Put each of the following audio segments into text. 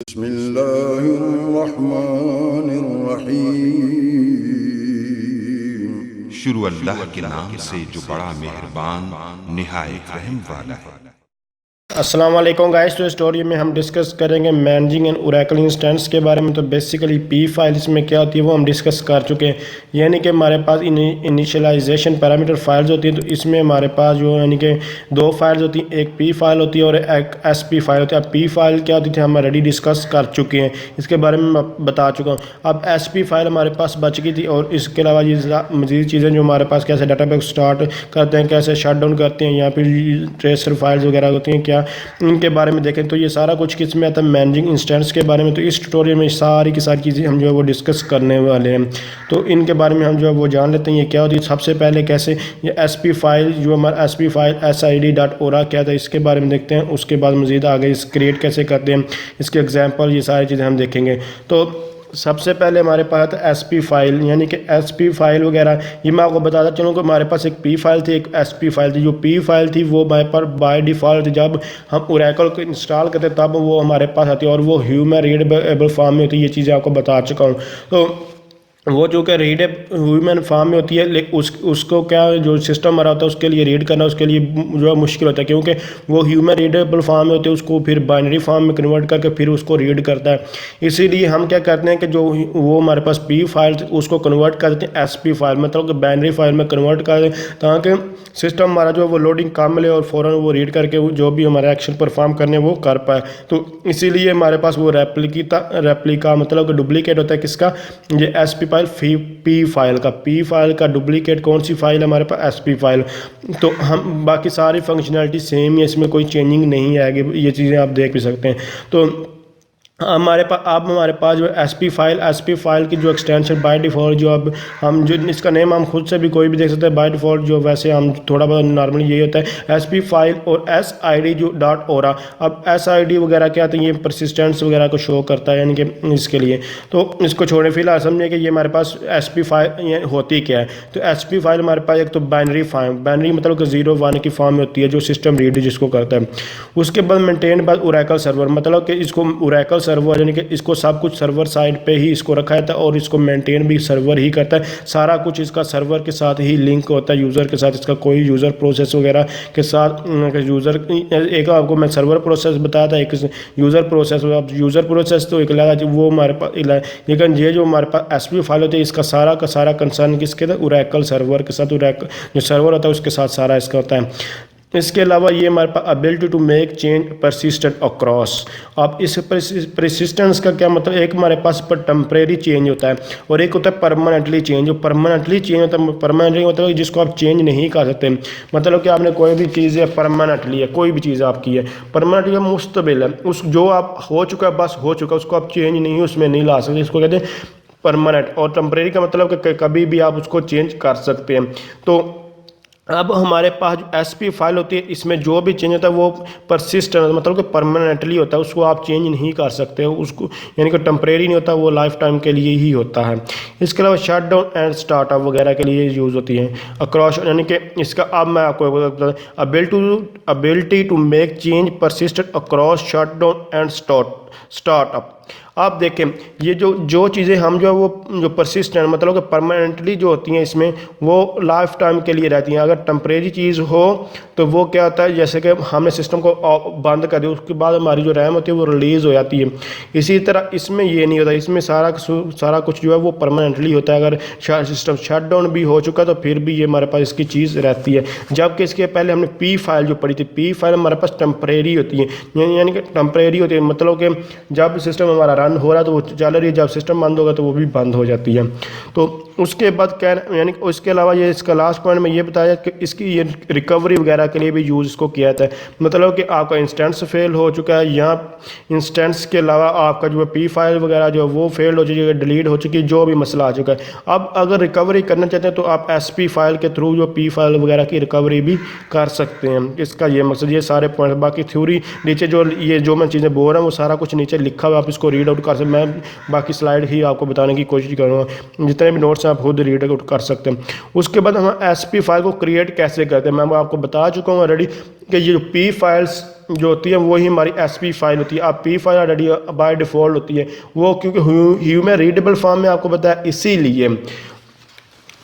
बिस्मिल्लाहिर्रहमानिर्रहीम। शुरू अल्लाह के नाम से जो बड़ा मेहरबान निहायत रहम वाला है। अस्सलाम वालेकुम गाइस। तो स्टोरी में हम डिस्कस करेंगे मैनेजिंग एंड ओरेकल इंस्टेंस के बारे में। तो बेसिकली पी फाइल इसमें क्या होती है वो हम डिस्कस कर चुके हैं। यानी कि हमारे पास इनिशियलाइजेशन पैरामीटर फाइल्स होती है। तो इसमें हमारे पास जो यानी कि दो फाइल्स होती हैं, एक पी फाइल होती है और एक एस पी फाइल होती है। अब पी फाइल क्या होती थी हम ऑलरेडी डिस्कस कर चुके हैं, इसके बारे में मैं बता चुका हूँ। अब एस पी फाइल हमारे पास बच गई थी और इसके अलावा ये मज़ीद चीज़ें जो हमारे पास कैसे डाटाबेस स्टार्ट करते हैं, कैसे शट डाउन करते हैं, यहाँ पर ट्रेसर फाइल्स वगैरह होती हैं क्या, इनके बारे में देखें। तो ये सारा कुछ किस में आता है, मैनेजिंग इंस्टेंस के बारे में। तो इस ट्यूटोरियल में सारी की सारी चीज़ें हम जो है वो डिस्कस करने वाले हैं। तो इनके बारे में हम जो है वो जान लेते हैं ये क्या होती है। सबसे पहले कैसे ये एस पी फाइल जो हमारा एस पी फाइल SID.ORA क्या था इसके बारे में देखते हैं। उसके बाद मज़ीद आगे इस क्रिएट कैसे करते हैं, इसके एग्जाम्पल, ये सारी चीज़ें हम देखेंगे। तो सबसे पहले हमारे पास था एस पी फाइल, यानी कि एस पी फाइल वगैरह। ये मैं आपको बताता चलूँ कि हमारे पास एक पी फाइल थी, एक एस पी फाइल थी। जो पी फाइल थी वो हमारे पास बाय डिफ़ॉल्ट जब हम ओरेकल को इंस्टॉल करते तब वो हमारे पास आती है और वो ह्यूमन रीडेबल फॉर्म में होती है। ये चीज़ें आपको बता चुका हूँ। तो वो जो कि रीड ह्यूमन फॉर्म में होती है, लेकिन उसको क्या जो सिस्टम हमारा होता है उसके लिए रीड करना उसके लिए जो है मुश्किल होता है, क्योंकि वो ह्यूमन रीडेबल फॉर्म में होती है। उसको फिर बाइनरी फॉर्म में कन्वर्ट करके फिर उसको रीड करता है। इसीलिए हम क्या करते हैं कि जो वो हमारे पास पी फाइल उसको कन्वर्ट कर देते हैं एस पी फाइल, मतलब कि बाइनरी फाइल में कन्वर्ट कर दें ताकि सिस्टम हमारा जो वो लोडिंग काम मिले और फ़ौरन वो रीड करके वो जो भी हमारा एक्शन परफॉर्म करने वो कर पाए। तो इसीलिए हमारे पास वो रेप्लिका मतलब कि डुप्लीकेट होता है किसका, ये एस पी पी फाइल का डुप्लीकेट कौन सी फाइल है हमारे पास, एस पी फाइल। तो हम बाकी सारी फंक्शनैलिटी सेम ही है, इसमें कोई चेंजिंग नहीं आएगी। ये चीज़ें आप देख भी सकते हैं। तो हमारे पास जो एस पी फाइल की जो एक्सटेंशन बाय डिफ़ॉल्ट जो अब हम जो इसका नेम हम खुद से भी कोई भी देख सकते हैं बाय डिफ़ॉल्ट जो वैसे हम थोड़ा बहुत नॉर्मली यही होता है एस पी फाइल और SID जो .ORA। अब SID वगैरह क्या आते हैं, ये परसिस्टेंस वगैरह को शो करता है, यानी कि इसके लिए। तो इसको छोड़े फिलहाल समझे कि ये हमारे पास एस पी फाइल होती क्या है। तो एस पी फाइल हमारे पास एक तो बाइनरी मतलब कि 0-1 की फॉर्म में होती है जो सिस्टम रीड जिसको करता है। उसके बाद मेंटेन बाय ओरेकल सर्वर, मतलब कि इसको ओरेकल सर्वर यानी कि इसको सब कुछ सर्वर साइड पे ही इसको रखा जाता है और इसको मेंटेन भी सर्वर ही करता है। सारा कुछ इसका सर्वर के साथ ही लिंक होता है, यूज़र के साथ। इसका कोई यूज़र प्रोसेस वगैरह के साथ यूज़र एक आपको मैं सर्वर प्रोसेस बताया था, एक यूज़र प्रोसेस। अब यूज़र प्रोसेस तो एक लगा वो हमारे पास, लेकिन ये जो हमारे पास एस पी फाइल होती है इसका सारा का सारा कंसर्न किसके था, ओरेकल सर्वर के साथ। ओरेकल जो सर्वर होता है उसके साथ सारा इसका होता है। इसके अलावा ये हमारे पास ability to make change persistent across. अब इस परसिस्टेंस का क्या मतलब, एक हमारे पास पर टेम्परेरी चेंज होता है और एक होता है परमानेंटली चेंज। जो परमानेंटली चेंज होता है, परमानेंटली मतलब जिसको आप चेंज नहीं कर सकते। मतलब कि आपने कोई भी चीज़ है परमानेंटली है, कोई भी चीज़ आपकी है परमानेंटली मुस्तबिल है, उस जो आप हो चुका है बस हो चुका, उसको आप चेंज नहीं उसमें नहीं ला सकते, इसको कहते हैं परमानेंट। और टेम्परेरी का मतलब कि कभी भी आप उसको चेंज कर सकते हैं। तो अब हमारे पास जो एस पी फाइल होती है इसमें जो भी चेंज होता है वो परसिस्टेंट मतलब कि परमानेंटली होता है, उसको आप चेंज नहीं कर सकते हो उसको, यानी कि टेम्परेरी नहीं होता, वो लाइफ टाइम के लिए ही होता है। इसके अलावा शट डाउन एंड स्टार्टअप वगैरह के लिए यूज़ होती है अक्रॉस, यानी कि इसका अब मैं आपको बता दूं ability to make change persistent across shut down and startup. आप देखें ये जो चीज़ें हम जो है वो जो परसिस्टेंट मतलब कि परमानेंटली जो होती हैं इसमें वो लाइफ टाइम के लिए रहती हैं। अगर टेम्परेरी चीज़ हो तो वो क्या होता है, जैसे कि हमने सिस्टम को बंद कर दिया उसके बाद हमारी जो रैम होती है वो रिलीज़ हो जाती है। इसी तरह इसमें ये नहीं होता, इसमें सारा कुछ जो है वो परमानेंटली होता है। अगर सिस्टम शट डाउन भी हो चुका तो फिर भी ये हमारे पास इसकी चीज़ रहती है। जबकि इसके पहले हमने पी फाइल जो पढ़ी थी, पी फाइल हमारे पास टेम्परेरी होती है, यानी कि टेम्परेरी होती है मतलब कि जब सिस्टम हमारा रन हो रहा है तो वो चल रही है, जब सिस्टम बंद होगा तो वो भी बंद हो जाती है। तो उसके बाद क्या यानी कि उसके अलावा ये इसका लास्ट पॉइंट में ये बताया कि इसकी ये रिकवरी वगैरह के लिए भी यूज़ इसको किया जाता है। मतलब कि आपका इंस्टेंस फेल हो चुका है या इंस्टेंस के अलावा आपका जो पी फाइल वगैरह जो वो फेल हो चुकी है, डिलीट हो चुकी है, जो भी मसला आ चुका है। अब अगर रिकवरी करना चाहते हैं तो आप एस पी फाइल के थ्रू जो पी फाइल वगैरह की रिकवरी भी कर सकते हैं। इसका ये मकसद, ये सारे पॉइंट, बाकी थ्योरी नीचे जो ये जो मैं चीज़ें बोल रहा हूँ वो सारा कुछ कुछ नीचे लिखा हुआ है, आप इसको रीड आउट कर सकते हैं। मैं बाकी स्लाइड ही आपको बताने की कोशिश करूँगा, जितने भी नोट्स हैं आप खुद रीड आउट कर सकते हैं। उसके बाद हम एसपी फाइल को क्रिएट कैसे करते हैं, मैं आपको बता चुका हूँ ऑलरेडी कि ये जो पी फाइल्स जो होती है वही हमारी एसपी फाइल होती है। अब P file already by default होती है वो, क्योंकि ह्यूमन रीडेबल फॉर्म में आपको बताया, इसीलिए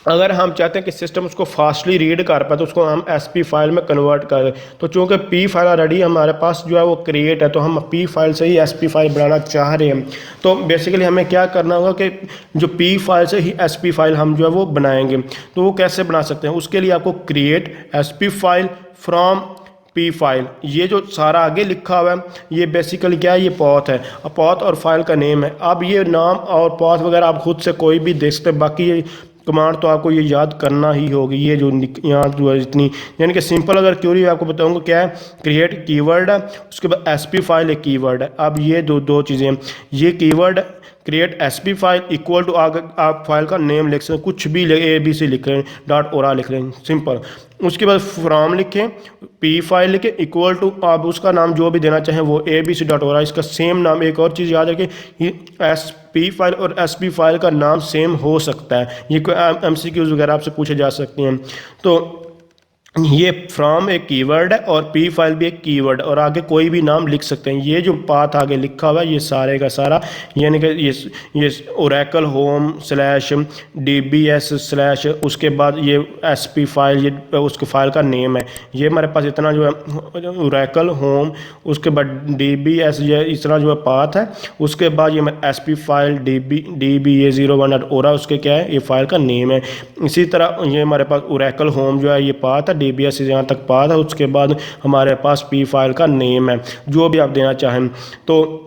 अगर हम चाहते हैं कि सिस्टम उसको फास्टली रीड कर पाए तो उसको हम एसपी फाइल में कन्वर्ट कर दें। तो चूँकि पी फाइल ऑलरेडी हमारे पास जो है वो क्रिएट है, तो हम पी फाइल से ही एसपी फाइल बनाना चाह रहे हैं। तो बेसिकली हमें क्या करना होगा कि जो पी फाइल से ही एसपी फाइल हम जो है वो बनाएंगे। तो वो कैसे बना सकते हैं, उसके लिए आपको create SP file from P file, ये जो सारा आगे लिखा हुआ है ये बेसिकली क्या है, ये पॉथ है, पॉथ और फाइल का नेम है। अब ये नाम और पॉथ वगैरह आप खुद से कोई भी देख सकते हैं, बाकी ये कमांड तो आपको ये याद करना ही होगी। ये जो यहाँ जो है इतनी, यानी कि सिंपल अगर क्यूरी आपको बताऊंगा क्या है, क्रिएट कीवर्ड है, उसके बाद एसपी फाइल एक कीवर्ड है। अब ये दो चीज़ें हैं, ये keyword create SP file equal to आप फाइल का नेम लिख सकते हैं, कुछ भी ABC लिख रहे हैं, .ora लिख रहे हैं, सिंपल। उसके बाद फ्रॉम लिखें, पी फाइल लिखें, इक्वल टू आप उसका नाम जो भी देना चाहें वो ABC.ora, इसका सेम नाम। एक और चीज़ याद रखें, ये एसपी फाइल और एसपी फाइल का नाम सेम हो सकता है, ये कोई MCQs वगैरह आपसे पूछे जा सकते हैं। तो ये फ्रॉम एक कीवर्ड है और पी फाइल भी एक कीवर्ड, और आगे कोई भी नाम लिख सकते हैं। ये जो पाथ आगे लिखा हुआ है ये सारे का सारा, यानी कि ये ओरेकल होम /DBS/ उसके बाद ये एसपी फाइल, ये उसके फाइल का नेम है। ये हमारे पास इतना जो है ओरेकल होम, उसके बाद DBS, ये इतना जो है पाथ है। उसके बाद ये एसपी फाइल DBA01.ora, उसके क्या है, ये फाइल का नेम है। इसी तरह ये हमारे पास ओरेकल होम जो है ये पाथ है, DBS यहाँ तक पाथ है। उसके बाद हमारे पास पी फाइल का नेम है, जो भी आप देना चाहें। तो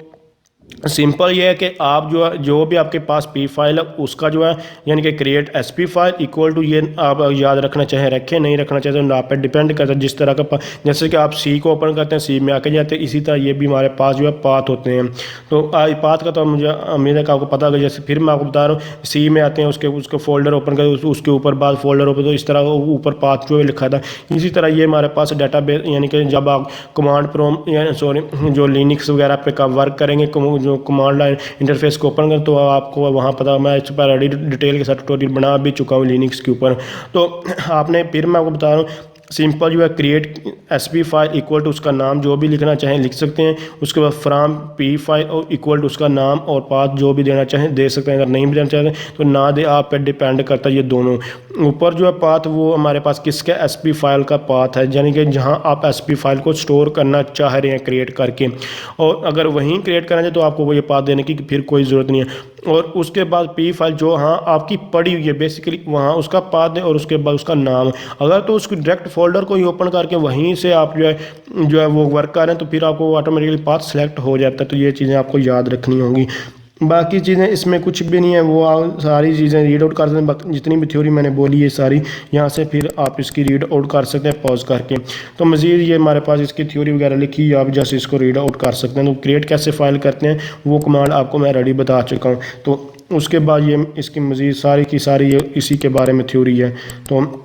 सिंपल ये है कि आप जो भी आपके पास पी फाइल है उसका जो है, यानी कि create SP file equal to, ये आप याद रखना चाहें रखें, नहीं रखना चाहते तो आप पे डिपेंड करता है। जिस तरह का जैसे कि आप सी को ओपन करते हैं सी में आके जाते हैं, इसी तरह ये भी हमारे पास जो है पाथ होते हैं। तो पाथ का तो मुझे उम्मीद है कि आपको पता होगा। जैसे फिर मैं आपको बता रहा हूँ, सी में आते हैं, उसके फोल्डर ओपन करते, उसके ऊपर बाद फोल्डर ओपन, तो इस तरह ऊपर पाथ जो है लिखा था। इसी तरह ये हमारे पास डाटाबेस, यानी कि जब आप कमांड प्रॉम्प्ट जो लिनक्स वगैरह पे का वर्क करेंगे, जो कमांड लाइन इंटरफेस को ओपन करें, तो आपको वहाँ पता, मैं इस पर ऑलरेडी डिटेल के साथ ट्यूटोरियल बना भी चुका हूँ लिनक्स के ऊपर। तो आपने, फिर मैं आपको बता रहा हूँ, सिंपल जो है create SP file equal to उसका नाम जो भी लिखना चाहें लिख सकते हैं। उसके बाद फ्रॉम पी फाइल और इक्वल टू उसका नाम और पाथ जो भी देना चाहें दे सकते हैं। अगर नहीं भी देना चाहते तो ना दे, आप पे डिपेंड करता है ये दोनों। ऊपर जो है पाथ वो हमारे पास किसका, एसपी फाइल का पाथ है, यानी कि जहाँ आप एसपी फाइल को स्टोर करना चाह रहे हैं क्रिएट करके, और अगर वहीं क्रिएट करना चाहिए तो आपको वो ये पाथ देने की फिर कोई ज़रूरत नहीं है। और उसके बाद पी फाइल जो हाँ आपकी पड़ी हुई है बेसिकली वहाँ उसका पाथ दें, और उसके बाद उसका नाम। अगर तो उसको डायरेक्ट फोल्डर को ही ओपन करके वहीं से आप जो है वो वर्क कर रहे हैं तो फिर आपको ऑटोमेटिकली पाथ सेलेक्ट हो जाता है। तो ये चीज़ें आपको याद रखनी होंगी। बाकी चीज़ें इसमें कुछ भी नहीं है, वो सारी चीज़ें रीड आउट कर सकते हैं। जितनी भी थ्योरी मैंने बोली है सारी यहाँ से फिर आप इसकी रीड आउट कर सकते हैं पॉज करके। तो मज़ीद ये हमारे पास इसकी थ्योरी वगैरह लिखी है, आप जैसे इसको रीड आउट कर सकते हैं। तो क्रिएट कैसे फाइल करते हैं वो कमांड आपको मैं रेडी बता चुका हूँ। तो उसके बाद ये इसकी मज़ीद सारी की सारी इसी के बारे में थ्योरी है, तो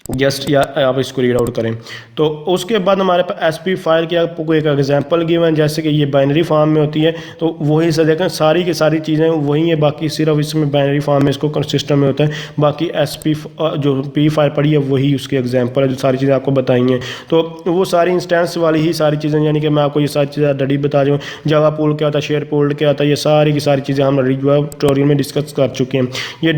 जस्ट या आप इसको रीड आउट करें। तो उसके बाद हमारे पास एसपी फाइल की आपको एक एग्जांपल गिवन, जैसे कि ये बाइनरी फॉर्म में होती है, तो वही से देखें सारी की सारी चीज़ें वही है, बाकी सिर्फ इसमें बाइनरी फॉर्म में इसको सिस्टम में होता है। बाकी एसपी जो पी फाइल पड़ी है वही उसकी एग्जांपल है, जो सारी चीज़ें आपको बताई हैं। तो वो सारी इंस्टेंस वाली ही सारी चीज़ें, यानी कि मैं आपको ये सारी चीज़ें रेडी बता दूँ। जावा पूल क्या होता है, शेयर पूल क्या होता है, ये सारी की सारी चीज़ें हम रेडी जो है ट्यूटोरियल में डिस्कस कर चुके हैं। ये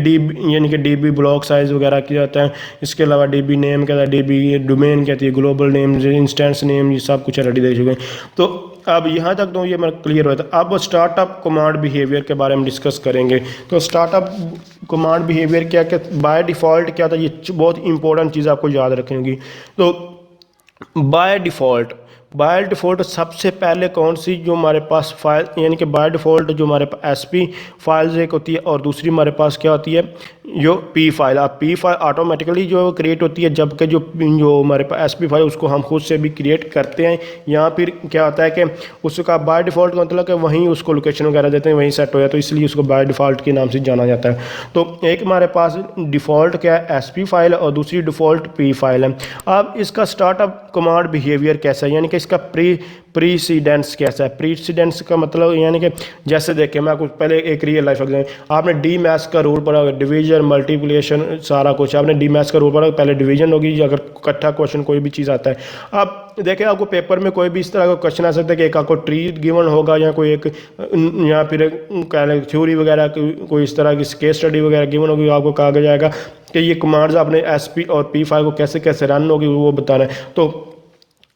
यानी कि DB ब्लॉक साइज़ वगैरह किया जाता है। इसके अलावा DB नेम क्या था, DB डोमेन कहती है, ग्लोबल नेम, इंस्टेंस नेम, ये सब कुछ रेडी दे चुके हैं। तो अब यहाँ तक तो ये मेरा क्लियर हुआ था। अब स्टार्टअप कमांड बिहेवियर के बारे में डिस्कस करेंगे। तो स्टार्टअप कमांड बिहेवियर क्या क्या बाय डिफ़ॉल्ट क्या था, ये बहुत इंपॉर्टेंट चीज़ आपको याद रखनी होगी। तो बाय डिफ़ॉल्ट सबसे पहले कौन सी जो हमारे पास फाइल, यानी कि बाय डिफ़ॉल्ट जो हमारे पास एसपी फाइल्स एक होती है और दूसरी हमारे पास क्या होती है जो पी फाइल। अब पी फाइल ऑटोमेटिकली जो क्रिएट होती है, जबकि जो हमारे पास एसपी फाइल उसको हम खुद से भी क्रिएट करते हैं। यहाँ फिर क्या होता है कि उसका बाय डिफ़ॉल्ट का मतलब कि वहीं उसको लोकेशन वगैरह देते हैं, वहीं सेट हो जाता है, तो इसलिए उसको बाय डिफ़ॉल्ट के नाम से जाना जाता है। तो एक हमारे पास डिफ़ॉल्ट क्या है, एसपी फाइल, और दूसरी डिफ़ॉल्ट पी फाइल है। अब इसका स्टार्टअप कमांड बिहेवियर कैसा है, यानी कि इसका प्रीसीडेंस कैसा है। प्रीसीडेंस का मतलब यानी कि जैसे देखें, मैं आपको पहले एक रियल लाइफ एग्जाम्पल, आपने डी मैथ्स का रूल पढ़ा होगा, डिवीजन मल्टीप्लिकेशन सारा कुछ आपने डी मैथ्स का रूल पढ़ा, पहले डिवीजन होगी अगर इकट्ठा क्वेश्चन कोई भी चीज़ आता है। अब देखें आपको पेपर में कोई भी इस तरह का क्वेश्चन आ सकता है कि एक आपको ट्री गिवन होगा या कोई एक या फिर थ्योरी वगैरह कोई इस तरह की केस स्टडी वगैरह गिवन होगी, आपको कहा जाएगा कि ये कमांड्स आपने एसपी और पी फाइल को कैसे कैसे रन होगी वो बताना है। तो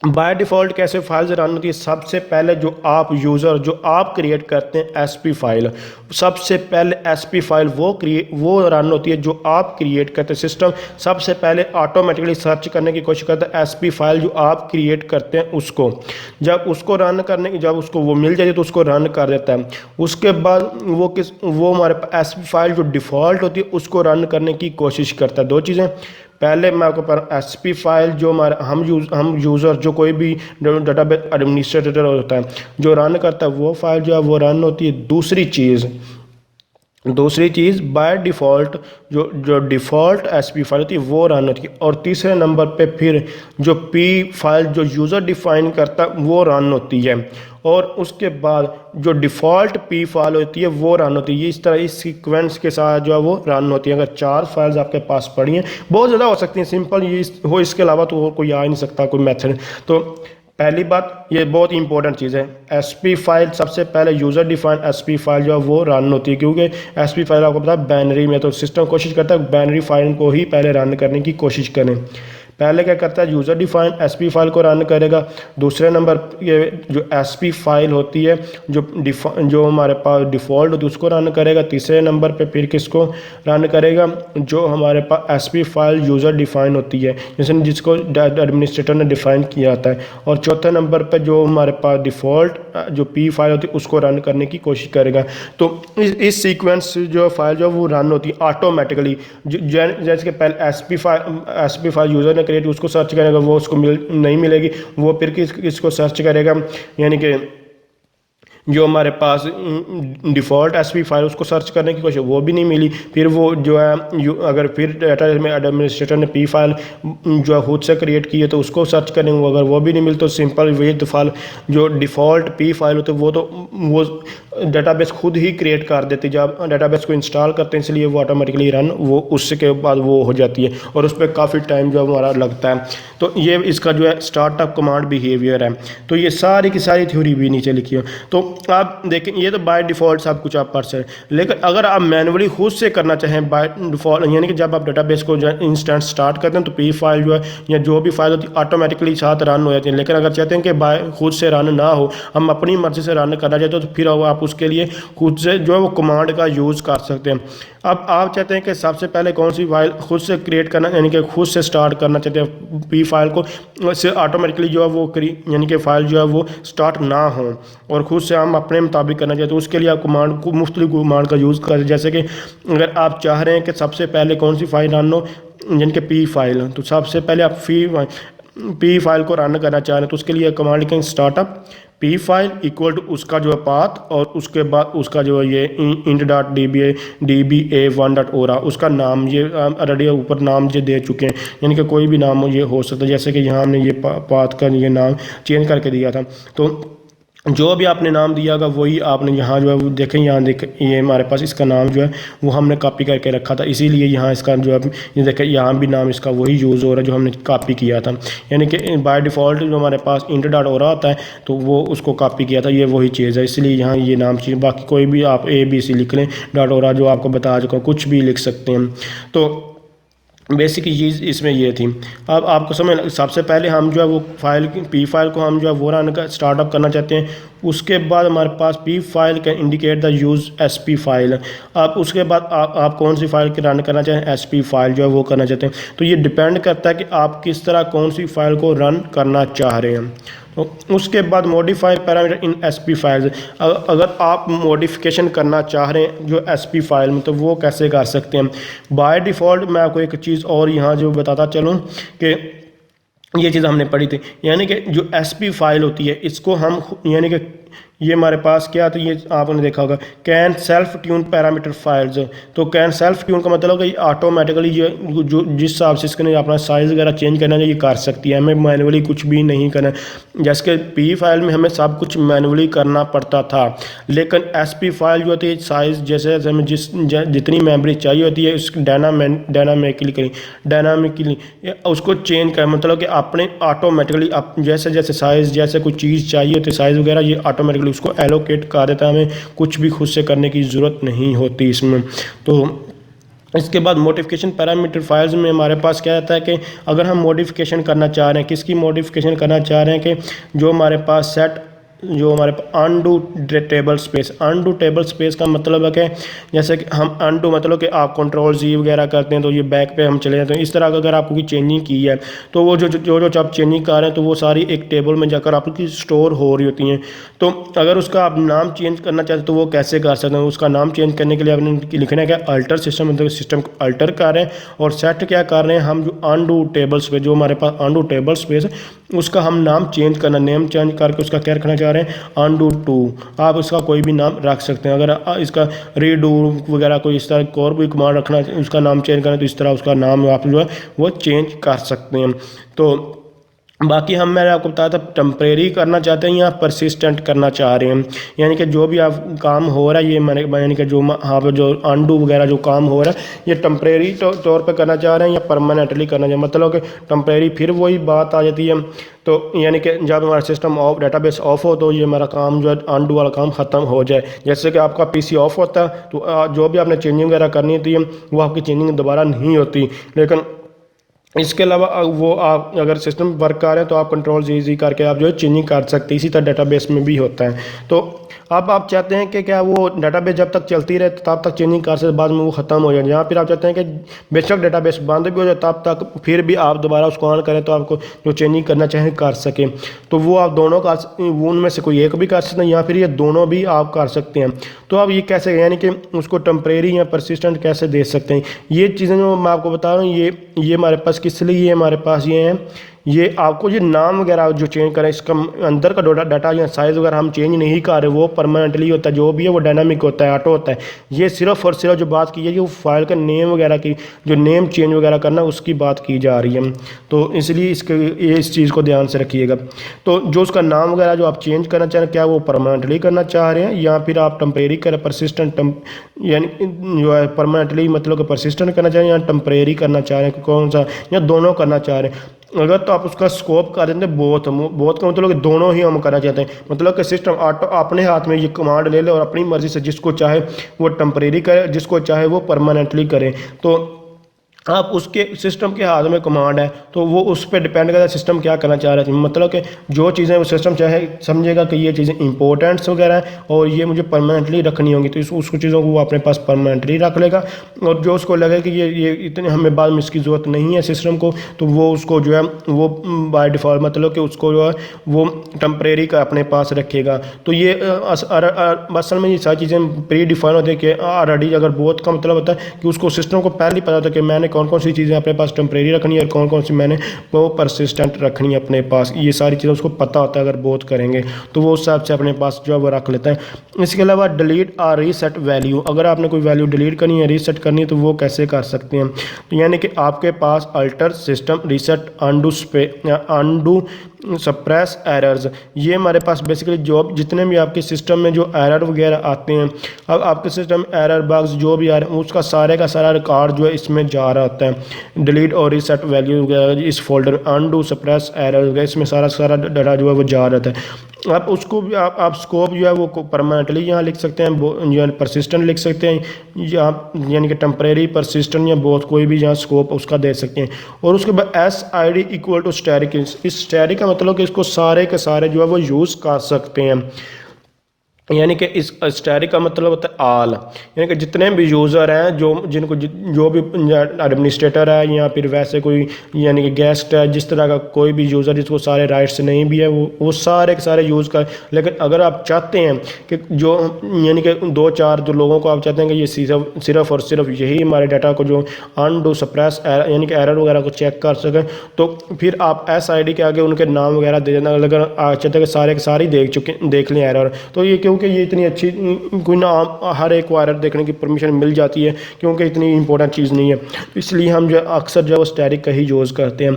बाय डिफ़ॉल्ट कैसे फाइल्स रन होती है, सबसे पहले जो आप यूज़र जो आप क्रिएट करते हैं एसपी फाइल, सबसे पहले एसपी फाइल वो रन होती है जो आप क्रिएट करते हैं। सिस्टम सबसे पहले ऑटोमेटिकली सर्च करने की कोशिश करता है एसपी फाइल जो आप क्रिएट करते हैं उसको, जब उसको रन करने की जब उसको वो मिल जाए तो उसको रन कर देता है। उसके बाद वो हमारे पास एसपी फाइल जो डिफ़ॉल्ट होती है उसको रन करने की कोशिश करता है। दो चीज़ें, पहले मैं आपको पर एसपी फाइल जो हमारे हम यूज़र जो कोई भी डेटाबेस एडमिनिस्ट्रेटर होता है जो रन करता है वो फाइल जो है वो रन होती है। दूसरी चीज़ बाय डिफ़ॉल्ट जो डिफ़ॉल्ट एसपी फाइल होती है वो रन होती है। और तीसरे नंबर पे फिर जो पी फाइल जो यूज़र डिफ़ाइन करता है वो रन होती है। और उसके बाद जो डिफ़ॉल्ट पी फाइल होती है वो रन होती है। ये इस तरह इस सीक्वेंस के साथ जो है वो रन होती है। अगर 4 फाइल्स आपके पास पड़ी हैं, बहुत ज़्यादा हो सकती हैं, सिंपल ये हो, इसके अलावा तो और कोई आ ही नहीं सकता कोई मेथड। तो पहली बात ये बहुत ही इंपॉर्टेंट चीज़ है, एसपी फाइल सबसे पहले यूज़र डिफाइंड एसपी फाइल जो है वो रन होती है, क्योंकि एसपी फाइल आपको पता है बाइनरी में, तो सिस्टम कोशिश करता है बाइनरी फाइल को ही पहले रन करने की कोशिश करें। पहले क्या करता है, यूज़र डिफाइंड एसपी फाइल को रन करेगा। दूसरे नंबर ये जो एसपी फाइल होती है जो हमारे पास डिफ़ॉल्ट होती है उसको रन करेगा। तीसरे नंबर पे फिर किसको रन करेगा, जो हमारे पास एसपी फाइल यूज़र डिफाइन होती है जैसे जिसको एडमिनिस्ट्रेटर ने डिफ़ाइन किया जाता है। और चौथे नंबर पे जो हमारे पास डिफ़ॉल्ट जो पी फाइल होती है उसको रन करने की कोशिश करेगा। तो इस सीक्वेंस जो फाइल जो वो रन होती है ऑटोमेटिकली। जैसे कि पहले एसपी फाइल यूज़र क्रिएट उसको सर्च करेगा, वो उसको नहीं मिलेगी, वो फिर किसको सर्च करेगा, यानी कि जो हमारे पास डिफ़ॉल्ट एसपी फाइल उसको सर्च करने की कोशिश, वो भी नहीं मिली। फिर वो जो है अगर फिर डाटा में एडमिनिस्ट्रेटर ने पी फाइल जो है खुद से क्रिएट की है तो उसको सर्च करेंगे, अगर वो भी नहीं मिली तो सिंपल विद फाइल जो डिफ़ॉल्ट पी फाइल होते वो डाटाबेस खुद ही क्रिएट कर देती है। जब डाटाबेस को इंस्टॉल करते हैं इसलिए वो ऑटोमेटिकली रन वो उसके बाद वो हो जाती है, और उस पर काफ़ी टाइम जो हमारा लगता है। तो ये इसका जो है स्टार्टअप कमांड बिहेवियर है। तो ये सारी की सारी थ्योरी भी नीचे लिखी है। तो आप देखें ये तो बाय डिफ़ॉल्ट सब कुछ आप पढ़ सकते, लेकिन अगर आप मैनुअली खुद से करना चाहें बाय डिफ़ॉल्ट, यानी कि जब आप डाटाबेस को जो इंस्टेंस स्टार्ट करते हैं तो पी फाइल जो है या जो भी फाइल होती है ऑटोमेटिकली साथ रन हो जाती है। लेकिन अगर चाहते हैं कि बाय खुद से रन ना हो, हम अपनी मर्ज़ी से रन करना चाहते हैं, तो फिर आप उसके लिए खुद से जो है वो कमांड का यूज़ कर सकते हैं। अब आप चाहते हैं कि सबसे पहले कौन सी फाइल खुद से क्रिएट करना, यानी कि खुद से स्टार्ट करना चाहते हैं पी फाइल को, उससे ऑटोमेटिकली जो है वो यानी कि फ़ाइल जो है वो स्टार्ट ना हो और खुद से हम अपने मुताबिक करना चाहते हैं, तो उसके लिए आप कमांड को मुख्तलिफ कमांड का यूज़ करें। जैसे कि अगर आप चाह रहे हैं कि सबसे पहले कौन सी फाइल रन हो, यानी कि पी फाइल, तो सबसे पहले आप पी फाइल को रन करना चाह रहे हैं तो उसके लिए कमांड लिखेंगे startup p file equal to उसका जो है पाथ, और उसके बाद उसका जो है ये int.dba1.ora उसका नाम, ये ऑलरेडी ऊपर नाम ये दे चुके हैं, यानी कि कोई भी नाम ये हो सकता है। जैसे कि यहाँ हमने ये पाथ का ये नाम चेंज करके दिया था, तो जो भी आपने नाम दिया होगा वही आपने यहाँ जो है वो देखें, यहाँ देखें ये हमारे पास इसका नाम जो है वो हमने कॉपी करके रखा था, इसीलिए यहाँ इसका जो है ये देखें यहाँ भी नाम इसका वही यूज़ हो रहा है जो हमने कॉपी किया था। यानी कि बाय डिफ़ॉल्ट जो हमारे पास int.ora होता है तो वो उसको कॉपी किया था, ये वही चीज़ है, इसलिए यहाँ ये नाम चाहिए। बाकी कोई भी आप ABC लिख लें, .ora जो आपको बता चुका हूँ, कुछ भी लिख सकते हैं। तो बेसिक चीज़ इसमें ये थी। अब आपको समझ, सबसे पहले हम जो है वो फाइल पी फाइल को हम जो है वो रन कर स्टार्टअप करना चाहते हैं। उसके बाद हमारे पास P file can indicate the use SP file. अब उसके बाद आप कौन सी फाइल रन करना चाहें, एसपी फाइल जो है वो करना चाहते हैं, तो ये डिपेंड करता है कि आप किस तरह कौन सी फाइल को रन करना चाह रहे हैं। तो उसके बाद मॉडिफाई पैरामीटर इन एसपी फाइल्स, अगर आप मॉडिफिकेशन करना चाह रहे हैं जो एसपी फाइल में तो वो कैसे कर सकते हैं। बाय डिफ़ॉल्ट मैं आपको एक चीज़ और यहाँ जो बताता चलूँ कि ये चीज़ हमने पढ़ी थी, यानी कि जो एसपी फाइल होती है इसको हम यानी कि ये हमारे पास क्या, तो ये आपने देखा होगा can self tune parameter files. तो कैन सेल्फ ट्यून का मतलब है कि ऑटोमेटिकली जो जिस हिसाब से इसके अपना साइज़ वगैरह चेंज करना है ये कर सकती है, हमें मैनुअली कुछ भी नहीं करना। जैसे कि पी फाइल में हमें सब कुछ मैनुअली करना पड़ता था, लेकिन एस पी फाइल जो होती है साइज़ जैसे जैसे हमें जितनी मेमोरी चाहिए होती है उसकी डायनामिकली उसको चेंज कर, मतलब कि अपने ऑटोमेटिकली जैसे जैसे साइज़ जैसे कोई चीज़ चाहिए होती है साइज़ वगैरह ये ऑटोमेटिकली उसको एलोकेट कर देता है, हमें कुछ भी खुद से करने की ज़रूरत नहीं होती इसमें। तो इसके बाद मॉडिफिकेशन पैरामीटर फाइल्स में हमारे पास क्या रहता है कि अगर हम मॉडिफिकेशन करना चाह रहे हैं, किसकी मॉडिफिकेशन करना चाह रहे हैं कि जो हमारे पास हमारे undo table space, undo table space का मतलब है कि जैसे कि हम अनडू मतलब कि आप कंट्रोल जी वगैरह करते हैं तो ये बैक पे हम चले जाते हैं। इस तरह का अगर आपको कोई चेंजिंग की है तो वो जो आप चेंजिंग कर रहे हैं तो वो सारी एक टेबल में जाकर आपकी स्टोर हो रही होती हैं। तो अगर उसका आप नाम चेंज करना चाहते हैं तो वो कैसे कर सकते हैं, उसका नाम चेंज करने के लिए आपने लिखना है क्या अल्टर सिस्टम, मतलब सिस्टम को अल्टर कर रहे हैं और सेट क्या कर रहे हैं हम जो अनडू टेबल स्पेस, जो हमारे पास अनडू टेबल स्पेस है उसका हम नाम चेंज करना, नेम चेंज करके उसका क्या रखना चाह रहे हैं अनडू टू। आप इसका कोई भी नाम रख सकते हैं, अगर इसका रीडू वगैरह कोई इस तरह और भी कमांड रखना उसका नाम चेंज करना तो इस तरह उसका नाम आप जो है वो चेंज कर सकते हैं। तो बाकी मैंने आपको बताया था टेम्परेरी करना चाहते हैं या परसिस्टेंट करना चाह रहे हैं, यानी कि जो भी आप काम हो रहा है ये यानी कि जो हाँ पे जो अनडू वगैरह जो काम हो रहा है ये टेम्परेरी तौर पे करना चाह रहे हैं या परमानेंटली करना चाहिए, मतलब कि टेम्परेरी फिर वही बात आ जाती है। तो यानी कि जब हमारा सिस्टम ऑफ डाटाबेस ऑफ हो तो ये हमारा काम जो है अनडू वाला काम ख़त्म हो जाए। जैसे कि आपका पीसी ऑफ होता है तो जो भी आपने चेंजिंग वगैरह करनी होती है वो आपकी चेंजिंग दोबारा नहीं होती, लेकिन इसके अलावा वो आप अगर सिस्टम वर्क कर रहे हैं तो आप कंट्रोल जी करके आप जो है चेंजिंग कर सकते हैं। इसी तरह डाटाबेस में भी होता है। तो अब आप चाहते हैं कि क्या वो डाटाबेस जब तक चलती रहे तब तक चेंजिंग कर सकते, बाद में वो ख़त्म हो जाए, या फिर आप चाहते हैं कि बेशक डाटाबेस बंद भी हो जाए तब तक फिर भी आप दोबारा उसको ऑन करें तो आपको जो चेंजिंग करना चाहें कर सकें। तो वो आप दोनों उनमें से कोई एक भी कर सकते हैं या फिर ये दोनों भी आप कर सकते हैं। तो आप ये कैसे यानी कि उसको टेम्परेरी या परसिस्टेंट कैसे दे सकते हैं, ये चीज़ें जो मैं आपको बता रहा हूँ ये हमारे पास किस लिए हमारे पास ये हैं, ये आपको ये नाम वगैरह जो चेंज करें इसका अंदर का डाटा या साइज़ वगैरह हम चेंज नहीं कर रहे, वो परमानेंटली होता है, जो भी है वो डायनामिक होता है, ऑटो होता है। ये सिर्फ और सिर्फ जो बात की है वो फाइल का नेम वगैरह की जो नेम चेंज वगैरह करना उसकी बात की जा रही है। तो इसलिए इस चीज़ को ध्यान से रखिएगा। तो जो उसका नाम वगैरह जो आप चेंज करना चाह रहे हैं क्या वो परमानेंटली करना चाह रहे हैं या फिर आप टेम्परेरी करें परसिस्टेंट यानी जो है परमानेंटली मतलब कि परसिस्टेंट करना चाह रहे हैं या टेम्परेरी करना चाह रहे हैं, कौन सा या दोनों करना चाह रहे हैं। अगर तो आप उसका स्कोप कर देते हैं बहुत का मतलब कि दोनों ही हम करना चाहते हैं, मतलब कि सिस्टम ऑटो अपने हाथ में ये कमांड ले ले और अपनी मर्ज़ी से जिसको चाहे वो टेम्परेरी करे, जिसको चाहे वो परमानेंटली करे। तो आप उसके सिस्टम के हाथ में कमांड है तो वो उस पर डिपेंड करता है सिस्टम क्या करना चाह रहा है, मतलब कि जो चीज़ें वो सिस्टम चाहे समझेगा कि ये चीज़ें इंपॉर्टेंट्स वगैरह हैं और ये मुझे परमानेंटली रखनी होंगी तो उसको चीज़ों को वो अपने पास परमानेंटली रख लेगा, और जो उसको लगे कि ये इतने हमें बाद में इसकी ज़रूरत नहीं है सिस्टम को तो वो उसको जो है वो बाय डिफ़ॉल्ट मतलब कि उसको जो है वो टेम्परेरी का अपने पास रखेगा। तो ये असल में ये सारी चीज़ें प्री डिफाइन होती है कि ऑलरेडी अगर बहुत का मतलब होता है कि उसको सिस्टम को पहले ही पता होता है कि मैंने कौन कौन सी चीज़ें अपने पास टेम्परेरी रखनी है और कौन कौन सी मैंने वो परसिस्टेंट रखनी है अपने पास, ये सारी चीज़ें उसको पता होता है। अगर बहुत करेंगे तो वो उस हिसाब से अपने पास जो है वो रख लेता है। इसके अलावा डिलीट और रीसेट वैल्यू, अगर आपने कोई वैल्यू डिलीट करनी है रीसेट करनी है तो वो कैसे कर सकते हैं, तो यानी कि आपके पास alter system reset undo suppress errors, ये हमारे पास बेसिकली जो जितने भी आपके सिस्टम में जो एरर वगैरह आते हैं, अब आपके सिस्टम एरर बग्स जो भी आ रहे हैं उसका सारे का सारा रिकॉर्ड जो है इसमें जा रहा होता है। डिलीट और रीसेट वैल्यू वगैरह इस फोल्डर अनडू सप्रेस एरर वगैरह इसमें सारा डाटा जो है वो जा रहा है। आप उसको भी आप स्कोप जो है वो परमानेंटली यहाँ लिख सकते हैं, जो है परसिस्टेंट लिख सकते हैं या यानी कि टेम्परेरी परसिस्टेंट या बहुत कोई भी यहाँ स्कोप उसका दे सकते हैं। और उसके बाद SID इक्वल टू स्टैटिक, इस स्टैटिक का मतलब कि इसको सारे के सारे जो है वो यूज़ कर सकते हैं। यानी कि इस स्टैटिक का मतलब होता है आल, यानी कि जितने भी यूज़र हैं जो भी एडमिनिस्ट्रेटर है या फिर वैसे कोई यानी कि गेस्ट है, जिस तरह का कोई भी यूज़र जिसको सारे राइट्स नहीं भी है वो सारे के सारे यूज़ कर। लेकिन अगर आप चाहते हैं कि जो यानी कि दो चार जो लोगों को आप चाहते हैं कि ये सिर्फ और सिर्फ यही हमारे डाटा को जो अनडू सप्रेस यानी कि एरर वगैरह को चेक कर सकें, तो फिर आप SID के आगे उनके नाम वगैरह दे देना। अगर आप चाहते हैं कि सारे के सारे देख लें एरर, तो ये क्योंकि ये इतनी अच्छी कोई ना हर एक को एरर देखने की परमिशन मिल जाती है, क्योंकि इतनी इंपॉर्टेंट चीज़ नहीं है, इसलिए हम जो अक्सर जो है वो स्टैटिक का ही यूज़ करते हैं।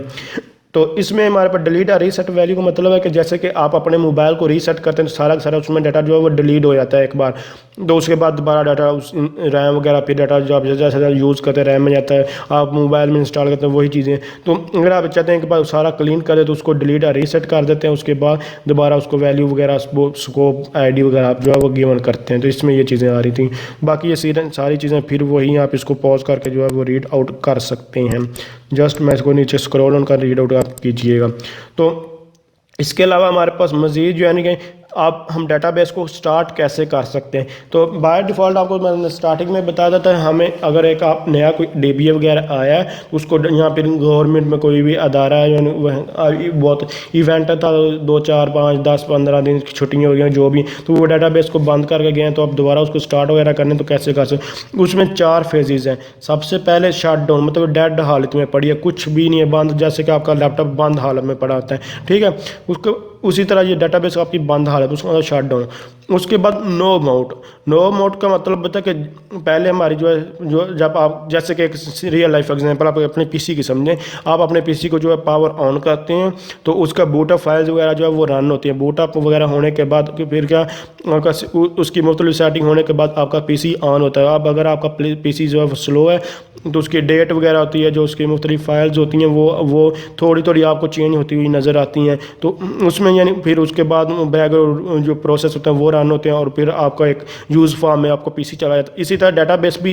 तो इसमें हमारे पास डिलीट और रीसेट वैल्यू का मतलब है कि जैसे कि आप अपने मोबाइल को रीसेट करते हैं तो सारा का सारा उसमें डाटा जो है वो डिलीट हो जाता है एक बार, तो उसके बाद दोबारा डाटा उस रैम वगैरह फिर डाटा जो आप जैसे यूज़ करते हैं रैम में जाता है, आप मोबाइल में इंस्टॉल करते हैं वही चीज़ें। तो अगर आप चाहते हैं कि बाद सारा क्लीन कर दे तो उसको डिलीट और रीसेट कर देते हैं, उसके बाद दोबारा उसको वैल्यू वगैरह स्कोप ID वगैरह आप जो है वो गिवन करते हैं। तो इसमें ये चीज़ें आ रही थी, बाकी ये सारी चीज़ें फिर वही आप इसको पॉज करके जो है वो रीड आउट कर सकते हैं। जस्ट मैं इसको नीचे स्क्रॉल ऑन कर रीड आउट आप कीजिएगा। तो इसके अलावा हमारे पास मज़ीद जो है कि हम डाटाबेस को स्टार्ट कैसे कर सकते हैं। तो बाय डिफ़ॉल्ट आपको मैंने स्टार्टिंग में बताया था, हमें अगर एक आप नया कोई DBA वगैरह आया है तो उसको यहाँ पर गवर्नमेंट में कोई भी अदारा है यानी बहुत इवेंट था 2 4 5 10 15 दिन की छुट्टियाँ हो गई जो भी, तो वो डाटाबेस को बंद करके गए तो आप दोबारा उसको स्टार्ट वगैरह करने तो कैसे कर सकते। उसमें 4 फेजेज़ हैं। सबसे पहले शट डाउन, मतलब डेड हालत में पड़ी है, कुछ भी नहीं है, बंद, जैसे कि आपका लैपटॉप बंद हालत में पड़ा होता है, ठीक है, उसको उसी तरह ये डाटाबेस आपकी बंद हालत, उसका मतलब शट डाउन। उसके बाद नो मोड का मतलब होता है कि पहले हमारी जो है जो जब आप जैसे कि एक रियल लाइफ एग्जांपल आप अपने PC की समझें, आप अपने PC को जो है पावर ऑन करते हैं तो उसका बूटअप फाइल्स वगैरह जो है वो रन होती है। बूटअप वगैरह होने के बाद फिर क्या आपका उसकी मुख्तलिफ सेटिंग होने के बाद आपका PC ऑन होता है। अब अगर आपका PC जो है वो स्लो है तो उसकी डेट वगैरह होती है, जो उसकी मुख्तलिफ फाइल्स होती हैं वो थोड़ी थोड़ी आपको चेंज होती हुई नज़र आती हैं। तो उसमें यानी फिर उसके बाद बैकग्राउंड जो प्रोसेस होता है वो रन होते हैं और फिर आपका एक यूज़ फॉर्म में आपको PC चला जाता है। इसी तरह डाटाबेस भी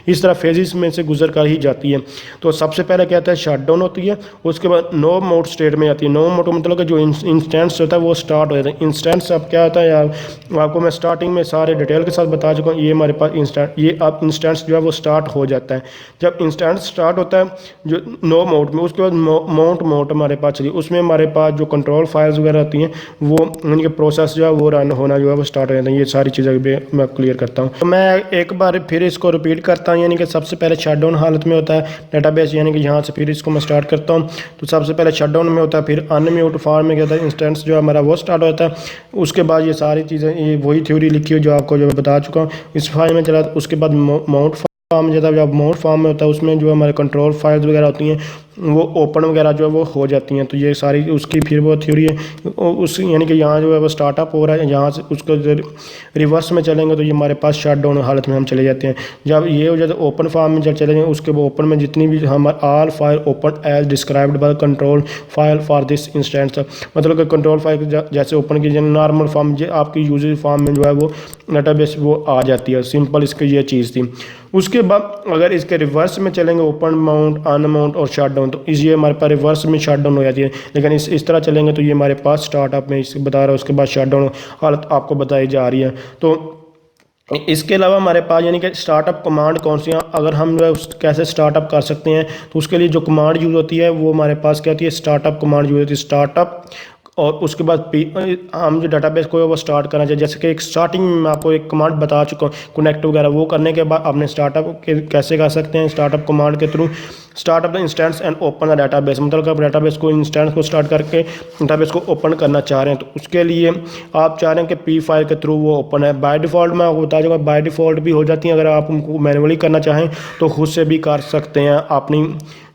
इस तरह फेजेस में से गुजर कर ही जाती है। तो सबसे पहले क्या होता है, शट डाउन होती है, उसके बाद नो मोड स्टेट में आती है। नो मोड मतलब कि जो इंस्टेंस होता है वो स्टार्ट हो जाता है। इंस्टेंस अब क्या होता है यार, आपको मैं स्टार्टिंग में सारे डिटेल के साथ बता चुका हूँ। ये हमारे पास इंस्टेंस जो है वो स्टार्ट हो जाता है। जब इंस्टेंस स्टार्ट होता है जो नो मोड में, उसके बाद माउंट मोड हमारे पास चलिए, उसमें हमारे पास जो कंट्रोल फाइल्स वगैरह होती हैं वो उनके प्रोसेस जो है वो रन होना जो है वो स्टार्ट हो जाता है। ये सारी चीज़ें भी मैं क्लियर करता हूँ। तो मैं एक बार फिर इसको रिपीट करता हूँ, यानी कि सबसे पहले शटडाउन हालत में होता है डाटाबेस, यानी कि यहाँ से फिर इसको मैं स्टार्ट करता हूँ। तो सबसे पहले शटडाउन में होता है, फिर अनम्यूट फॉर्म में क्या होता है, इंस्टेंस जो हमारा वो स्टार्ट होता है। उसके बाद ये सारी चीज़ें, ये वही थ्योरी लिखी हुई जो आपको जो बता चुका हूँ, इस फाइल में चला। उसके बाद माउंट फॉर्म जब माउंट फॉर्म में होता है उसमें जो हमारे कंट्रोल फाइल्स वगैरह होती हैं वो ओपन वगैरह जो है वो हो जाती हैं। तो ये सारी उसकी फिर वो थ्योरी है उस, यानी कि यहाँ जो है वो स्टार्टअप हो रहा है, यहाँ से उसको रिवर्स में चलेंगे तो ये हमारे पास शट डाउन हालत में हम चले जाते हैं। जब ये हो जाता है ओपन फॉर्म में जब चले जाएंगे, उसके बाद ओपन में जितनी भी हमारे all file open as described by control file for this instance, मतलब कि कंट्रोल फाइल जैसे ओपन की नॉर्मल फॉर्म आपकी यूजर फॉर्म में जो है वो डाटाबेस वो आ जाती है। सिंपल इसकी ये चीज़ थी। उसके बाद अगर इसके रिवर्स में चलेंगे, ओपन माउंट, अनमाउंट और शट डाउन, तो ये हमारे पास रिवर्स में शट डाउन हो जाती है। लेकिन इस तरह चलेंगे तो ये हमारे पास स्टार्टअप में इसे बता रहा है, उसके बाद शट डाउन हालत आपको बताई जा रही है। तो इसके अलावा हमारे पास यानी कि स्टार्टअप कमांड कौन सी हैं, अगर हम जो है कैसे स्टार्टअप कर सकते हैं, तो उसके लिए जो कमांड यूज़ होती है वो हमारे पास क्या होती है, स्टार्टअप कमांड यूज़ होती है। स्टार्टअप और उसके बाद हम जो डाटाबेस को है वो स्टार्ट करना चाहिए। जैसे कि एक स्टार्टिंग में मैं आपको एक कमांड बता चुका हूँ कनेक्ट वगैरह, वो करने के बाद अपने स्टार्टअप कैसे कर सकते हैं, स्टार्टअप कमांड के through startup the instance and open the database, मतलब आप डाटाबेस को इंस्टेंस को स्टार्ट करके डाटाबेस को ओपन करना चाह रहे हैं। तो उसके लिए आप चाह रहे हैं कि P फाइल के थ्रू वो ओपन है। बाय डिफ़ॉल्ट मैं आपको बता दूँगा बाय डिफ़ॉल्ट भी हो जाती हैं, अगर आप उनको मैनुअली करना चाहें तो खुद से भी कर सकते हैं अपनी,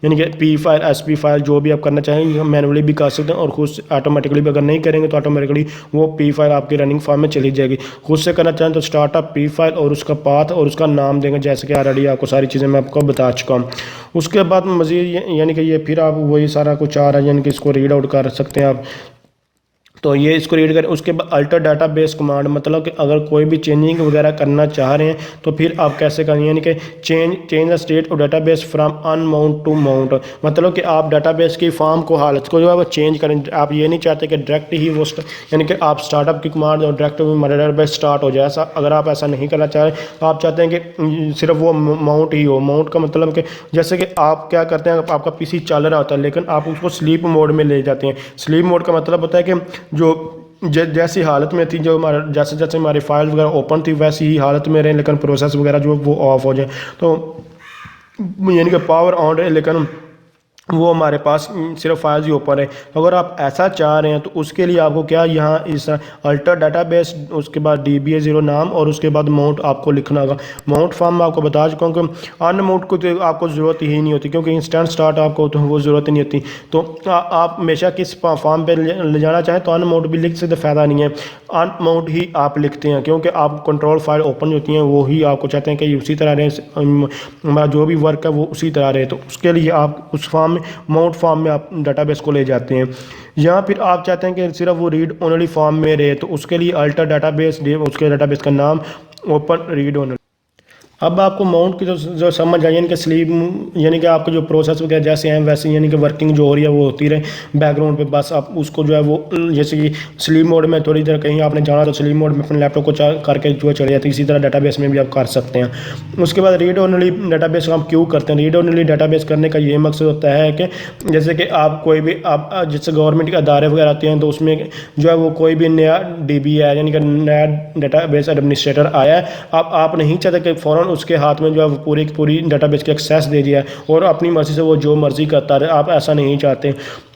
यानी कि P फाइल SP फाइल जो भी आप करना चाहें मैनुअली भी कर सकते हैं, और खुद से ऑटोमेटिकली भी अगर नहीं करेंगे तो ऑटोमेटिकली वो P फाइल आपकी रनिंग फॉर्म में चली जाएगी। खुद से करना चाहें तो स्टार्टअप P फाइल और उसका पाथ और उसका नाम देंगे, जैसे कि ऑलरेडी आपको सारी चीज़ें मैं आपको बता चुका हूँ। उसके बाद मज़ीद यानी कि ये फिर आप वही सारा कुछ आ रहा है, यानी कि इसको रीड आउट कर सकते हैं आप। तो ये इसको रीड करें। उसके बाद अल्टर डाटा बेस कमांड, मतलब कि अगर कोई भी चेंजिंग वगैरह करना चाह रहे हैं तो फिर आप कैसे करें, यानी कि change the state of database from unmount to mount, मतलब कि आप डाटा बेस की फॉर्म को, हालत को जो है वो चेंज करें। आप ये नहीं चाहते कि डायरेक्ट ही वो यानी कि आप स्टार्टअप की कमांड और डायरेक्ट हमारा डाटा बेस स्टार्ट हो जाए, ऐसा अगर आप ऐसा नहीं करना चाह रहे, आप चाहते हैं कि सिर्फ वो माउंट ही हो। माउंट का मतलब कि जैसे कि आप क्या करते हैं, आपका पीसी चल रहा होता है लेकिन आप उसको स्लीप मोड में ले जाते हैं। स्लीप मोड का मतलब होता है कि जो जैसी हालत में थी, जो हमारा जैसे जैसे हमारी फाइल वगैरह ओपन थी वैसी ही हालत में रहे, लेकिन प्रोसेस वगैरह जो वो ऑफ हो जाए, तो यानी कि पावर ऑन रहे लेकिन वो हमारे पास सिर्फ फाइल्स ही ओपन है। अगर आप ऐसा चाह रहे हैं तो उसके लिए आपको क्या, यहाँ इस अल्टर डाटाबेस, उसके बाद DBA0 नाम और उसके बाद माउंट आपको लिखना होगा। माउंट फॉर्म मैं आपको बता चुका हूँ कि अनमाउंट को तो आपको ज़रूरत ही नहीं होती, क्योंकि इंस्टेंट स्टार्ट आपको तो वो ज़रूरत ही नहीं होती। तो आप हमेशा किस फॉर्म पे ले जाना चाहें तो अनमाउंट भी लिख सकते, फ़ायदा नहीं है। अनमाउंट ही आप लिखते हैं क्योंकि आप कंट्रोल फाइल ओपन होती हैं वो ही आपको चाहते हैं कि उसी तरह रहे, हमारा जो भी वर्क है वो उसी तरह रहे। तो उसके लिए आप उस फॉर्म में, माउंट फॉर्म में आप डाटाबेस को ले जाते हैं। या फिर आप चाहते हैं कि सिर्फ वो रीड ओनली फॉर्म में रहे, तो उसके लिए अल्टर डाटाबेस, उसके डाटाबेस का नाम ओपन रीड ओनली। अब आपको माउंट की जो समझ आई, यानी कि स्लीप, यानी कि आपको जो प्रोसेस वगैरह जैसे हैं वैसे, यानी कि वर्किंग जो हो रही है वो होती रहे बैकग्राउंड पे, बस आप उसको जो है वो, जैसे कि स्लीप मोड में थोड़ी देर कहीं आपने जाना तो स्लीप मोड में अपने लैपटॉप को करके जो चले जाते हैं, इसी तरह डाटाबेस में भी आप कर सकते हैं। उसके बाद रीड ओनली डाटाबेस आप क्यों करते हैं? रीड ओनली डाटाबेस करने का ये मकसद होता है कि जैसे कि आप कोई भी, आप जैसे गवर्नमेंट के अदारे वगैरह आते हैं तो उसमें जो है वो कोई भी नया DB है, यानी कि नया डाटाबेस एडमिनिस्ट्रेटर आया है, आप नहीं चाहते कि फ़ौरन उसके हाथ में जो है वो पूरी डाटाबेस की एक्सेस दे दिया है और अपनी मर्ज़ी से वो जो मर्ज़ी करता रहे, आप ऐसा नहीं चाहते।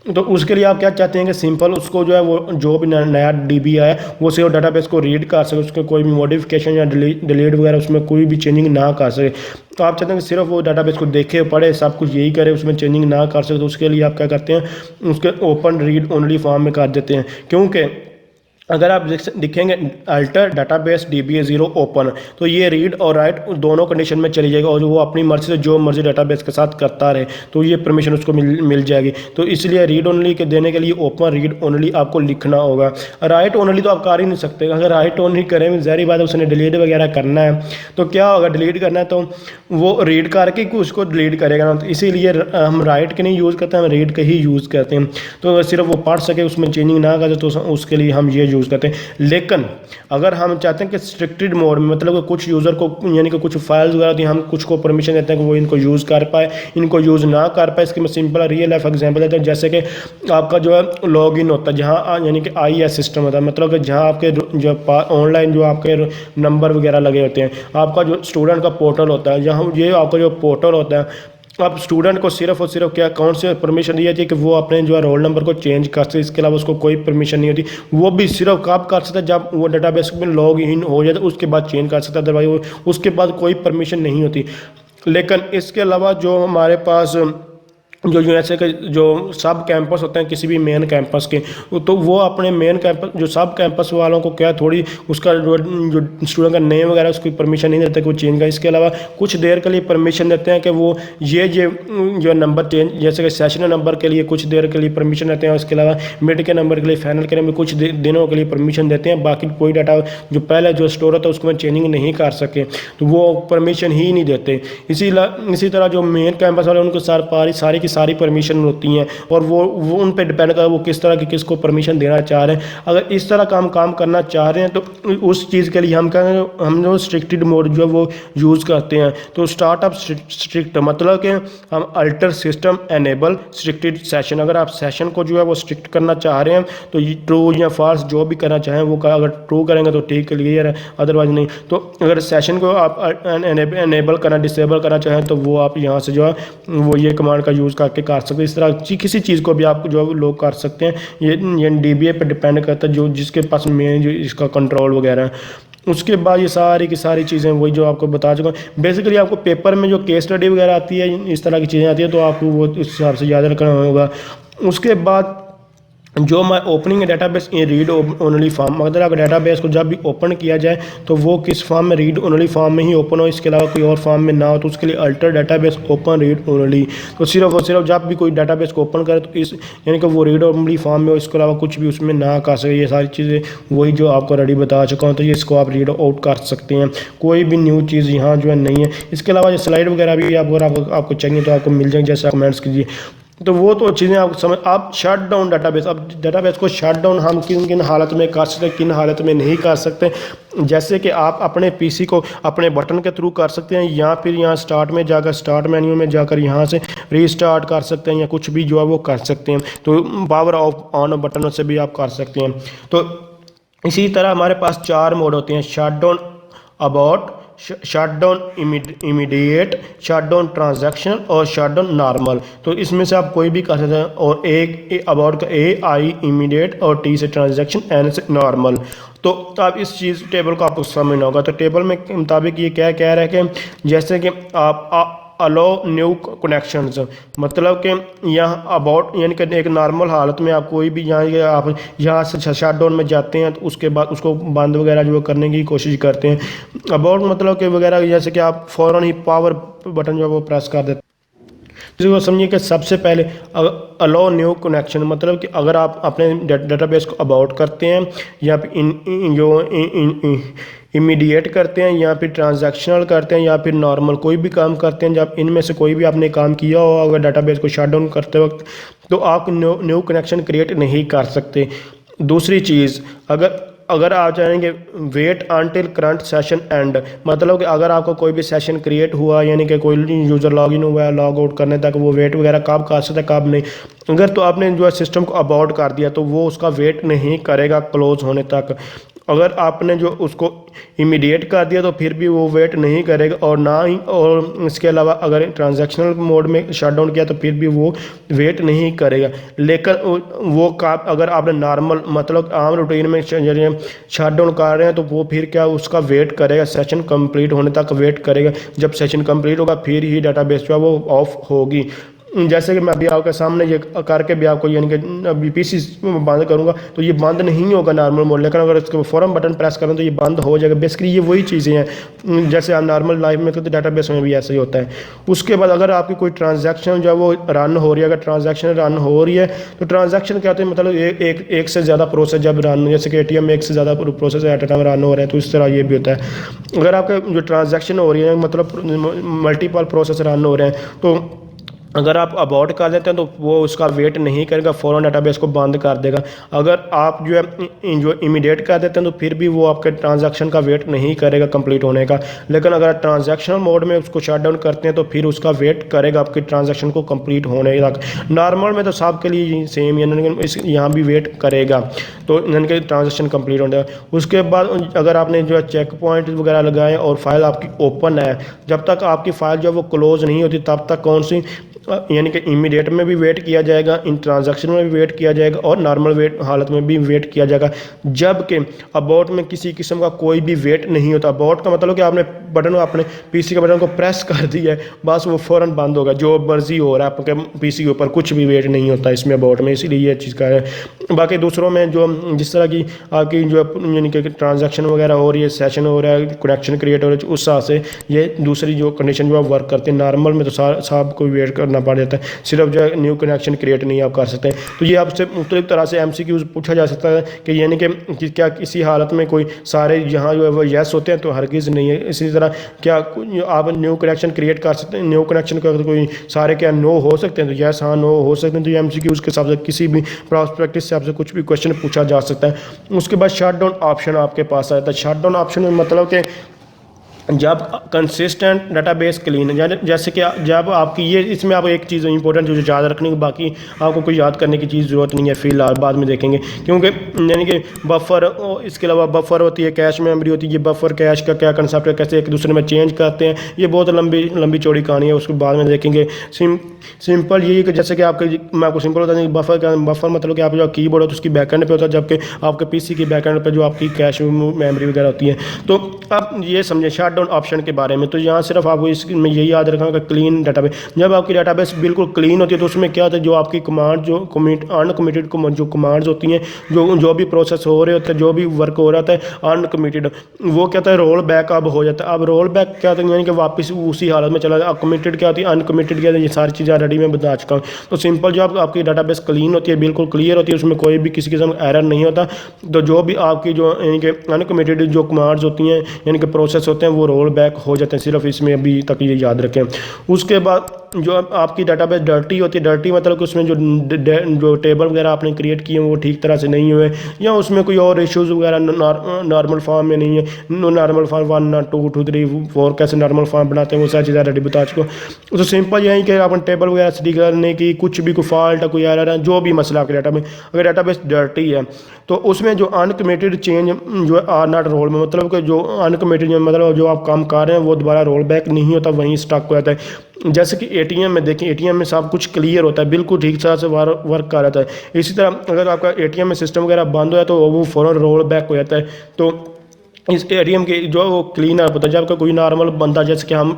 तो उसके लिए आप क्या चाहते हैं कि सिंपल उसको जो है वो जो भी नया DB आया है वो सिर्फ डाटाबेस को रीड कर सके, उसके कोई भी मॉडिफिकेशन या डिलीट वगैरह उसमें कोई भी चेंजिंग ना कर सके। तो आप चाहते हैं कि सिर्फ वो डाटाबेस को देखे पढ़े सब कुछ यही करे, उसमें चेंजिंग ना कर सके। तो उसके लिए आप क्या करते हैं, उसके ओपन रीड ओनली फॉर्म में कर देते हैं। क्योंकि अगर आप दिखेंगे अल्टर डाटाबेस DBA0 ओपन, तो ये रीड और राइट दोनों कंडीशन में चली जाएगी और वो अपनी मर्जी से जो मर्जी डाटाबेस के साथ करता रहे, तो ये परमिशन उसको मिल जाएगी। तो इसलिए रीड ओनली के देने के लिए ओपन रीड ओनली आपको लिखना होगा। राइट ओनली तो आप कर ही नहीं सकते, अगर राइट ओनली करें ज़ाहिर बात है उसने डिलीट वगैरह करना है, तो क्या होगा, डिलीट करना है तो वो रीड करके उसको डिलीट करेगा ना, तो इसीलिए हम राइट के नहीं यूज़ करते, हम रीड के ही यूज़ करते हैं। तो सिर्फ वो पढ़ सके, उसमें चेंजिंग ना करे, तो उसके लिए हम ये यूज़ करते हैं। लेकिन अगर हम चाहते हैं कि स्ट्रिक्टेड मोड में, मतलब कि कुछ यूज़र को, यानी कि कुछ फाइल्स वगैरह होती हैं, हम कुछ को परमिशन देते हैं कि वो इनको यूज़ कर पाए, इनको यूज़ ना कर पाए, इसके मैं सिंपल रियल लाइफ एग्जांपल देते हैं। जैसे कि आपका जो है लॉगिन होता है, जहाँ यानी कि IS सिस्टम होता है, मतलब कि जहाँ आपके जो ऑनलाइन जो आपके नंबर वगैरह लगे होते हैं, आपका जो स्टूडेंट का पोर्टल होता है, जहाँ ये आपका जो पोर्टल होता है, आप स्टूडेंट को सिर्फ और सिर्फ क्या, कौन से परमिशन दी जाती है कि वो अपने जो है रोल नंबर को चेंज कर सकते, इसके अलावा उसको कोई परमिशन नहीं होती। वो भी सिर्फ कब कर सकता है, जब वो डाटाबेस में लॉग इन हो जाए तो उसके बाद चेंज कर सकता है, अदरवाइज उसके बाद कोई परमिशन नहीं होती। लेकिन इसके अलावा जो हमारे पास जो जैसे कि जो सब कैंपस होते हैं किसी भी मेन कैंपस के, तो वो अपने मेन कैंपस, जो सब कैंपस वालों को क्या थोड़ी उसका जो स्टूडेंट का नेम वगैरह उसकी परमिशन नहीं देते कि वो चेंज करे। इसके अलावा कुछ देर के लिए परमिशन देते हैं कि वो ये जो नंबर चेंज, जैसे कि सेशन नंबर के लिए कुछ देर के लिए परमिशन देते हैं, उसके अलावा मिड के नंबर के लिए, फाइनल के लिए कुछ दिनों के लिए परमिशन देते हैं। बाकी कोई डाटा जो पहले जो स्टोर होता है उसको चेंजिंग नहीं कर सके तो वो परमिशन ही नहीं देते। इसी तरह जो मेन कैंपस वाले उनको सारी परमिशन होती हैं और वो उन पे डिपेंड करता है वो किस तरह की किसको परमिशन देना चाह रहे हैं। अगर इस तरह काम करना चाह रहे हैं तो उस चीज़ के लिए हम क्या करें, हम जो स्ट्रिक्टेड मोड जो है वो यूज़ करते हैं। तो स्टार्टअप स्ट्रिक्ट मतलब कि हम अल्टर सिस्टम एनेबल स्ट्रिक्टेड सेशन, अगर आप सेशन को जो है वो स्ट्रिक्ट करना चाह रहे हैं तो ट्रू या फॉल्स जो भी करना चाहें वो अगर ट्रू करेंगे तो ठीक क्लियर है, अदरवाइज नहीं। तो अगर सेशन को आप एनेबल करना, डिसेबल करना चाहें तो वो आप यहाँ से जो है वो ये कमांड का यूज़ करके कर सकते हैं। इस तरह किसी चीज़ को भी आप जो लोग कर सकते हैं। ये DBA पे डिपेंड करता है, जो जिसके पास मेन जो इसका कंट्रोल वगैरह है। उसके बाद ये सारी की सारी चीज़ें वही जो आपको बता चुका हूँ। बेसिकली आपको पेपर में जो केस स्टडी वगैरह आती है, इस तरह की चीज़ें आती है, तो आपको वो इस हिसाब से याद रखना होगा। उसके बाद जो मैं ओपनिंग डेटाबेस इन रीड ओनली फॉर्म, मतलब अगर डेटाबेस को जब भी ओपन किया जाए तो वो किस फॉर्म में, रीड ओनली फॉर्म में ही ओपन हो, इसके अलावा कोई और फॉर्म में ना हो, तो उसके लिए alter database open read only. तो सिर्फ और सिर्फ जब भी कोई डेटाबेस को ओपन करे तो इस यानी कि वो रीड ओनली फॉर्म में हो, इसके अलावा कुछ भी उसमें ना कर सके। ये सारी चीज़ें वही जो आपको रेडी बता चुका हूँ, तो ये इसको आप रीड आउट कर सकते हैं। कोई भी न्यू चीज़ यहाँ जो है नहीं है। इसके अलावा जो स्लाइड वगैरह भी आपको चाहिए तो आपको मिल जाएंगे, जैसे आप कमेंट्स कीजिए। तो वो तो चीज़ें आप समझ, आप शट डाउन डेटाबेस, अब डेटाबेस को शट डाउन हम किन किन हालत में कर सकते हैं, किन हालत में नहीं कर सकते। जैसे कि आप अपने पीसी को अपने बटन के थ्रू कर सकते हैं, या फिर यहाँ स्टार्ट में जाकर, स्टार्ट मेन्यू में जाकर यहाँ से रीस्टार्ट कर सकते हैं, या कुछ भी जो है वो कर सकते हैं। तो पावर ऑफ ऑन बटन से भी आप कर सकते हैं। तो इसी तरह हमारे पास 4 मोड होते हैं: shut down, about, shut down immediate, shut down transactional और शट डाउन नॉर्मल। तो इसमें से आप कोई भी कर सकते हैं। और एक अबाउट का ए, आई इमीडिएट, और टी से ट्रांजैक्शन, एन से नॉर्मल। तो आप इस चीज़ टेबल को आपको समझना होगा। तो टेबल में के मुताबिक ये क्या कह रहा है कि जैसे कि आप अलो न्यू कनेक्शंस, मतलब कि यहाँ अबाउट यानी कि एक नॉर्मल हालत में आप कोई भी आप यहाँ से शट डाउन में जाते हैं तो उसके बाद उसको बंद वगैरह जो करने की कोशिश करते हैं। अबाउट मतलब कि वगैरह जैसे कि आप फ़ौरन ही पावर बटन जो है वो प्रेस कर देते हैं। तो समझिए कि सबसे पहले अलो न्यू कनेक्शन, मतलब कि अगर आप अपने डेटाबेस को अबाउट करते हैं, या फिर इमीडिएट करते हैं, या फिर ट्रांजैक्शनल करते हैं, या फिर नॉर्मल कोई भी काम करते हैं, जब इनमें से कोई भी आपने काम किया हो अगर डेटाबेस को शट डाउन करते वक्त, तो आप न्यू कनेक्शन क्रिएट नहीं कर सकते। दूसरी चीज़, अगर आप चाहेंगे wait until current session end, मतलब कि अगर आपको कोई भी सेशन क्रिएट हुआ, यानी कि कोई यूज़र लॉगिन हुआ है, लॉग आउट करने तक वो वेट वगैरह कब कर सकता है कब नहीं। अगर तो आपने जो है सिस्टम को अबाउट कर दिया तो वो उसका वेट नहीं करेगा क्लोज होने तक। अगर आपने जो उसको इमीडिएट कर दिया तो फिर भी वो वेट नहीं करेगा, और ना ही, और इसके अलावा अगर ट्रांजैक्शनल मोड में शट डाउन किया तो फिर भी वो वेट नहीं करेगा। लेकिन वो अगर आपने नॉर्मल मतलब आम रूटीन में शट डाउन कर रहे हैं तो वो फिर क्या उसका वेट करेगा, सेशन कंप्लीट होने तक वेट करेगा। जब सेशन कंप्लीट होगा फिर ही डेटाबेस जो है वो ऑफ होगी। जैसे कि मैं अभी आपके सामने ये करके भी आपको यानी कि अभी पीसी बंद करूंगा तो ये बंद नहीं होगा नॉर्मल मोड, लेकिन अगर इसको फौरन बटन प्रेस करें तो ये बंद हो जाएगा। बेसिकली ये वही चीज़ें हैं जैसे आप नॉर्मल लाइफ में करते, तो डेटाबेस में भी ऐसा ही होता है। उसके बाद अगर आपकी कोई ट्रांजैक्शन जो है वो रन हो रही है, अगर ट्रांजैक्शन रन हो रही है तो ट्रांजैक्शन क्या होता है, मतलब एक से ज़्यादा प्रोसेस जब रन, जैसे कि ATM में एक से ज़्यादा process at A time run हो रहा है, तो इस तरह ये भी होता है। अगर आपका जो ट्रांजैक्शन हो रही है मतलब मल्टीपल प्रोसेस रन हो रहे हैं, तो अगर आप अबाउट कर देते हैं तो वो उसका वेट नहीं करेगा, फ़ौरन डेटाबेस को बंद कर देगा। अगर आप जो है जो इमीडिएट कर देते हैं तो फिर भी वो आपके ट्रांजैक्शन का वेट नहीं करेगा कंप्लीट होने का। लेकिन अगर ट्रांजैक्शनल मोड में उसको शट डाउन करते हैं तो फिर उसका वेट करेगा आपकी ट्रांजैक्शन को कंप्लीट होने तक। नॉर्मल में तो सबके लिए सेम, यहाँ भी वेट करेगा तो इनके ट्रांजैक्शन कंप्लीट होने का। उसके बाद अगर आपने जो है चेक पॉइंट वगैरह लगाए और फाइल आपकी ओपन है, जब तक आपकी फ़ाइल जो है वो क्लोज नहीं होती तब तक कौन सी, यानी कि इमीडिएट में भी वेट किया जाएगा, इन ट्रांजैक्शन में भी वेट किया जाएगा, और नॉर्मल वेट हालत में भी वेट किया जाएगा। जबकि अबाउट में किसी किस्म का कोई भी वेट नहीं होता। अबाउट का मतलब कि आपने बटन, अपने पीसी के बटन को प्रेस कर दिया है, बस वो फ़ौरन बंद होगा, जो मर्जी हो रहा है आपके पीसी के ऊपर, कुछ भी वेट नहीं होता इसमें अबाउट में, इसीलिए ये चीज़ का है। बाकी दूसरों में जो जिस तरह की आपकी जो यानी कि ट्रांजैक्शन वगैरह हो रही है, सेशन हो रहा है, कनेक्शन क्रिएट हो रहा है, उस हिसाब से ये दूसरी जो कंडीशन जो है वर्क करते हैं। नॉर्मल में तो सब को वेट करना पड़ जाता है, सिर्फ जो है न्यू कनेक्शन क्रिएट नहीं आप कर सकते। तो ये आपसे मुख्तलिफ तरह से MCQs पूछा जा सकता है कि यानी कि क्या किसी हालत में कोई सारे यहाँ जो है वो येस होते हैं, तो हरगिज़ नहीं है। इसी तरह क्या आप न्यू कनेक्शन क्रिएट कर सकते हैं, न्यू कनेक्शन का कोई सारे क्या नो हो सकते हैं, तो येस हाँ नो हो सकते हैं। तो ये MCQs के हिसाब से किसी भी प्रैक्टिस से आपसे कुछ भी क्वेश्चन पूछा जा सकता है। उसके बाद शट डाउन ऑप्शन आपके पास आता है। शट डाउन ऑप्शन में मतलब कि जब कंसिस्टेंट डेटाबेस क्लीन, जैसे कि जब आपकी ये, इसमें आप एक चीज़ इंपॉर्टेंट जो याद रखने की, बाकी आपको कोई याद करने की चीज़ ज़रूरत नहीं है फिलहाल, बाद में देखेंगे। क्योंकि यानी कि बफर, इसके अलावा बफर होती है, कैश मेमोरी होती है। ये बफर कैश का क्या कंसेप्ट है, कैसे एक दूसरे में चेंज करते हैं, ये बहुत लंबी चौड़ी कहानी है, उसको बाद में देखेंगे। सिंपल यही कि जैसे कि मैं आपको सिंपल बता दें, बफर मतलब कि आप जो कीबोर्ड होता है उसकी बैकएंड पे होता है, जबकि आपके पीसी की बैकएंड पे जो आपकी कैश मेमोरी वगैरह होती है। तो आप ये समझें शट डाउन ऑप्शन के बारे में। तो यहाँ सिर्फ आपको इसमें यही याद रखना कि क्लीन डाटाबेस। जब आपकी डाटाबेस बिल्कुल क्लीन होती है तो उसमें क्या होता है, जो आपकी कमांड जो अनकमिटेड जो कमांड्स होती हैं, जो भी प्रोसेस हो रहे होते हैं, जो भी वर्क हो रहा था अनकमिटेड, वो क्या होता है रोल बैक अब हो जाता है। अब रोल बैक क्या होता है, यानी कि वापस उसी हालत में चला जाए। कमिटेड क्या होती है, अनकमिटेड क्या होती है, ये सारी चीज़ें ऑलरेडी मैं बता चुका हूँ। तो सिंपल जो आपकी डाटाबेस क्लीन होती है, बिल्कुल क्लियर होती है, उसमें कोई भी किसी किस्म का एरर नहीं होता, तो जो भी आपकी जो यानी कि अनकमिटेड जो कमांड्स होती हैं यानी कि प्रोसेस होते हैं वो रोल बैक हो जाते हैं। सिर्फ इसमें अभी तक ये याद रखें। उसके बाद जो आपकी डाटाबेस डर्टी होती है, डर्टी मतलब कि उसमें जो टेबल वगैरह आपने क्रिएट किए हैं वो ठीक तरह से नहीं हुए, या उसमें कोई और इश्यूज़ वगैरह नॉर्मल फॉर्म में नहीं है। नॉर्मल फॉर्म 1 2 2 3 4 कैसे नॉर्मल फॉर्म बनाते हैं वो सारी चीज़ें रेडी बता चुका हूँ। तो सिंपल यही कि अपन टेबल वगैरह स्टडी करने की कुछ भी कोई फॉल्ट है, कोई एरर है, जो भी मसला आपके डाटा में, अगर डाटाबेस डर्टी है तो उसमें जो अनकमिटेड चेंज जो आर नॉट रोल में, मतलब कि जो अनकमिटेड मतलब जो आप काम कर रहे हैं वो दोबारा रोल बैक नहीं होता, वहीं स्टक हो जाता है। जैसे कि एटीएम में देखें, एटीएम में सब कुछ क्लियर होता है, बिल्कुल ठीक तरह से वर्क कर रहा है। इसी तरह अगर आपका एटीएम में सिस्टम वगैरह बंद हो जाए तो वो फ़ौरन रोल बैक हो जाता है। तो इस एटीएम के जो वो क्लीनर होता है, जब कोई नॉर्मल बंदा जैसे कि हम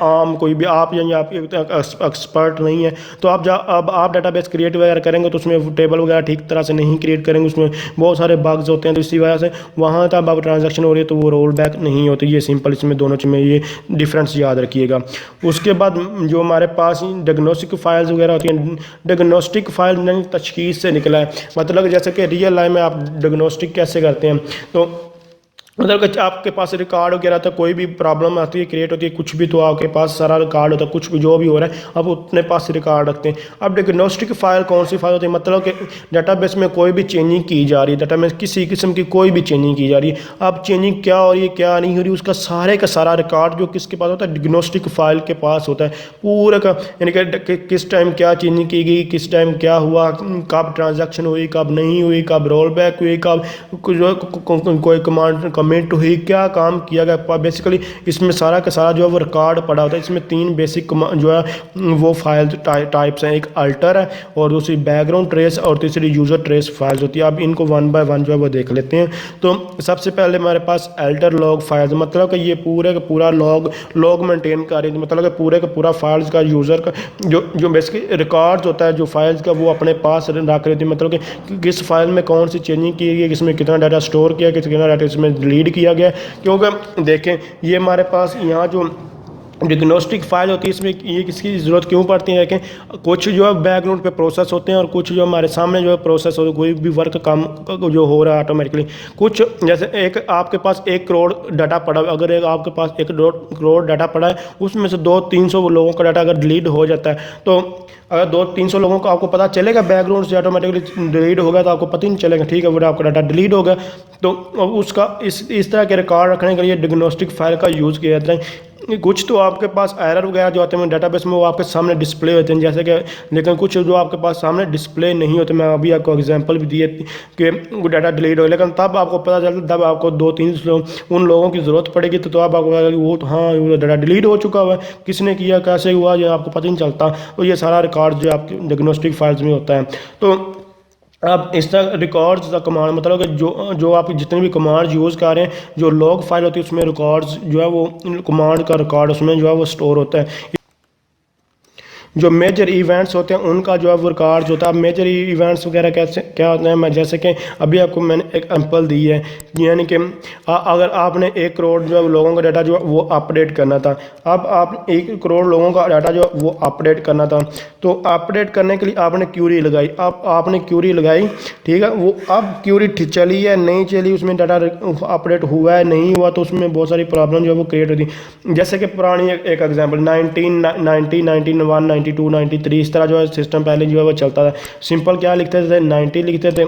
आम कोई भी आप यानी आप एक्सपर्ट नहीं है, तो अब आप डाटाबेस क्रिएट वगैरह करेंगे तो उसमें टेबल वगैरह ठीक तरह से नहीं क्रिएट करेंगे, उसमें बहुत सारे बग्स होते हैं। तो इसी वजह से वहाँ तब अब ट्रांजैक्शन हो रही है तो वो रोल बैक नहीं होती। ये सिंपल इसमें दोनों चीज़ में ये डिफरेंस याद रखिएगा। उसके बाद जो हमारे पास डायग्नोस्टिक फाइल्स वगैरह होती हैं, डायग्नोस्टिक फाइल तशखीस से निकला है, मतलब जैसे कि रियल लाइफ में आप डायग्नोस्टिक कैसे करते हैं। तो मतलब कि आपके पास रिकॉर्ड वगैरह था, कोई भी प्रॉब्लम आती है क्रिएट होती है कुछ भी, तो आपके पास सारा रिकॉर्ड होता है, कुछ भी जो भी हो रहा है आप अपने पास रिकॉर्ड रखते हैं। अब डायग्नोस्टिक फाइल कौन सी फाइल होती है, मतलब कि डाटाबेस में कोई भी चेंजिंग की जा रही है, डाटा में किसी किस्म की कोई भी चेंजिंग की जा रही है, अब चेंजिंग क्या हो रही है क्या नहीं हो रही, उसका सारे का सारा रिकॉर्ड जो किसके पास होता है, डायग्नोस्टिक फाइल के पास होता है पूरा का, यानी कि किस टाइम क्या चेंजिंग की गई, किस टाइम क्या हुआ, कब ट्रांजेक्शन हुई, कब नहीं हुई, कब रोल बैक हुई, कब कोई कमांड कमेंट हुई, क्या काम किया गया। बेसिकली इसमें सारा का सारा जो है वो रिकॉर्ड पड़ा होता है। इसमें 3 बेसिक जो है वो फाइल टाइप्स हैं, एक अल्टर है और दूसरी बैकग्राउंड ट्रेस और तीसरी यूज़र ट्रेस फाइल्स होती है। अब इनको 1 बाय 1 जो है वो देख लेते हैं। तो सबसे पहले हमारे पास अल्टर लॉग फाइल्स, मतलब कि ये पूरे का पूरा लॉग मेंटेन कर रही है, मतलब कि पूरे का पूरा फाइल्स का यूज़र का जो बेसिकली रिकॉर्ड्स होता है जो फाइल्स का वो अपने पास रख रही थी, मतलब कि किस फाइल में कौन सी चेंजिंग की गई, किसमें कितना डाटा स्टोर किया, कितना डाटा इसमें डिलीट किया गया। क्योंकि देखें ये हमारे पास यहाँ जो डायग्नोस्टिक फाइल होती है इसमें ये किसकी ज़रूरत क्यों पड़ती है कि कुछ जो है बैकग्राउंड पे प्रोसेस होते हैं और कुछ जो हमारे सामने जो है प्रोसेस हो कोई भी वर्क काम जो हो रहा है ऑटोमेटिकली। कुछ जैसे एक आपके पास 1 करोड़ डाटा पड़ा है, अगर एक आपके पास 1 करोड़ डाटा पड़ा है उसमें से 200-300 लोगों का डाटा अगर डिलीट हो जाता है, तो अगर 200-300 लोगों को आपको पता चलेगा बैकग्राउंड से ऑटोमेटिकली डिलीट होगा, तो आपको पता ही नहीं चलेगा, ठीक है वो आपका डाटा डिलीट होगा। तो उसका इस तरह के रिकॉर्ड रखने के लिए डायग्नोस्टिक फाइल का यूज़ किया जाता है। कुछ तो आपके पास एरर वगैरह जो आते हैं डाटाबेस में वो आपके सामने डिस्प्ले होते हैं जैसे कि, लेकिन कुछ जो आपके पास सामने डिस्प्ले नहीं होते। मैं अभी आपको एग्जांपल भी दिए कि डाटा डिलीट हो, लेकिन तब आपको पता चलता तब आपको 2-3 उन लोगों की ज़रूरत पड़ेगी, तो अब आपको वो तो हाँ वो डाटा डिलीट हो चुका हुआ है, किसने किया कैसे हुआ ये आपको पता ही नहीं चलता। तो ये सारा रिकॉर्ड जो आपके डायग्नोस्टिक फाइल्स में होता है। तो अब इस तरह रिकॉर्ड्स का कमांड मतलब कि जो आप जितने भी कमांड यूज़ कर रहे हैं, जो लॉग फाइल होती है उसमें रिकॉर्ड्स जो है वो कमांड का रिकॉर्ड उसमें जो है वो स्टोर होता है। जो मेजर इवेंट्स होते हैं उनका जो है वो रिकॉर्ड्स होता है। अब मेजर इवेंट्स वगैरह कैसे क्या होते हैं, मैं जैसे कि अभी आपको मैंने एक एग्जांपल दी है, यानी कि अगर आपने 1 करोड़ जो लोगों का डाटा जो है वो अपडेट करना था, अब आप 1 करोड़ लोगों का डाटा जो वो अपडेट करना था, तो अपडेट करने के लिए आपने क्यूरी लगाई। अब आपने क्यूरी लगाई, ठीक है, वो अब क्यूरी चली है नहीं चली, उसमें डाटा अपडेट हुआ है नहीं हुआ, तो उसमें बहुत सारी प्रॉब्लम जो है वो क्रिएट होती है। जैसे कि पुरानी एक एग्जाम्पल 1990 91 92 93 इस तरह जो है सिस्टम पहले जो है वो चलता था। सिंपल क्या लिखते थे 90 लिखते थे,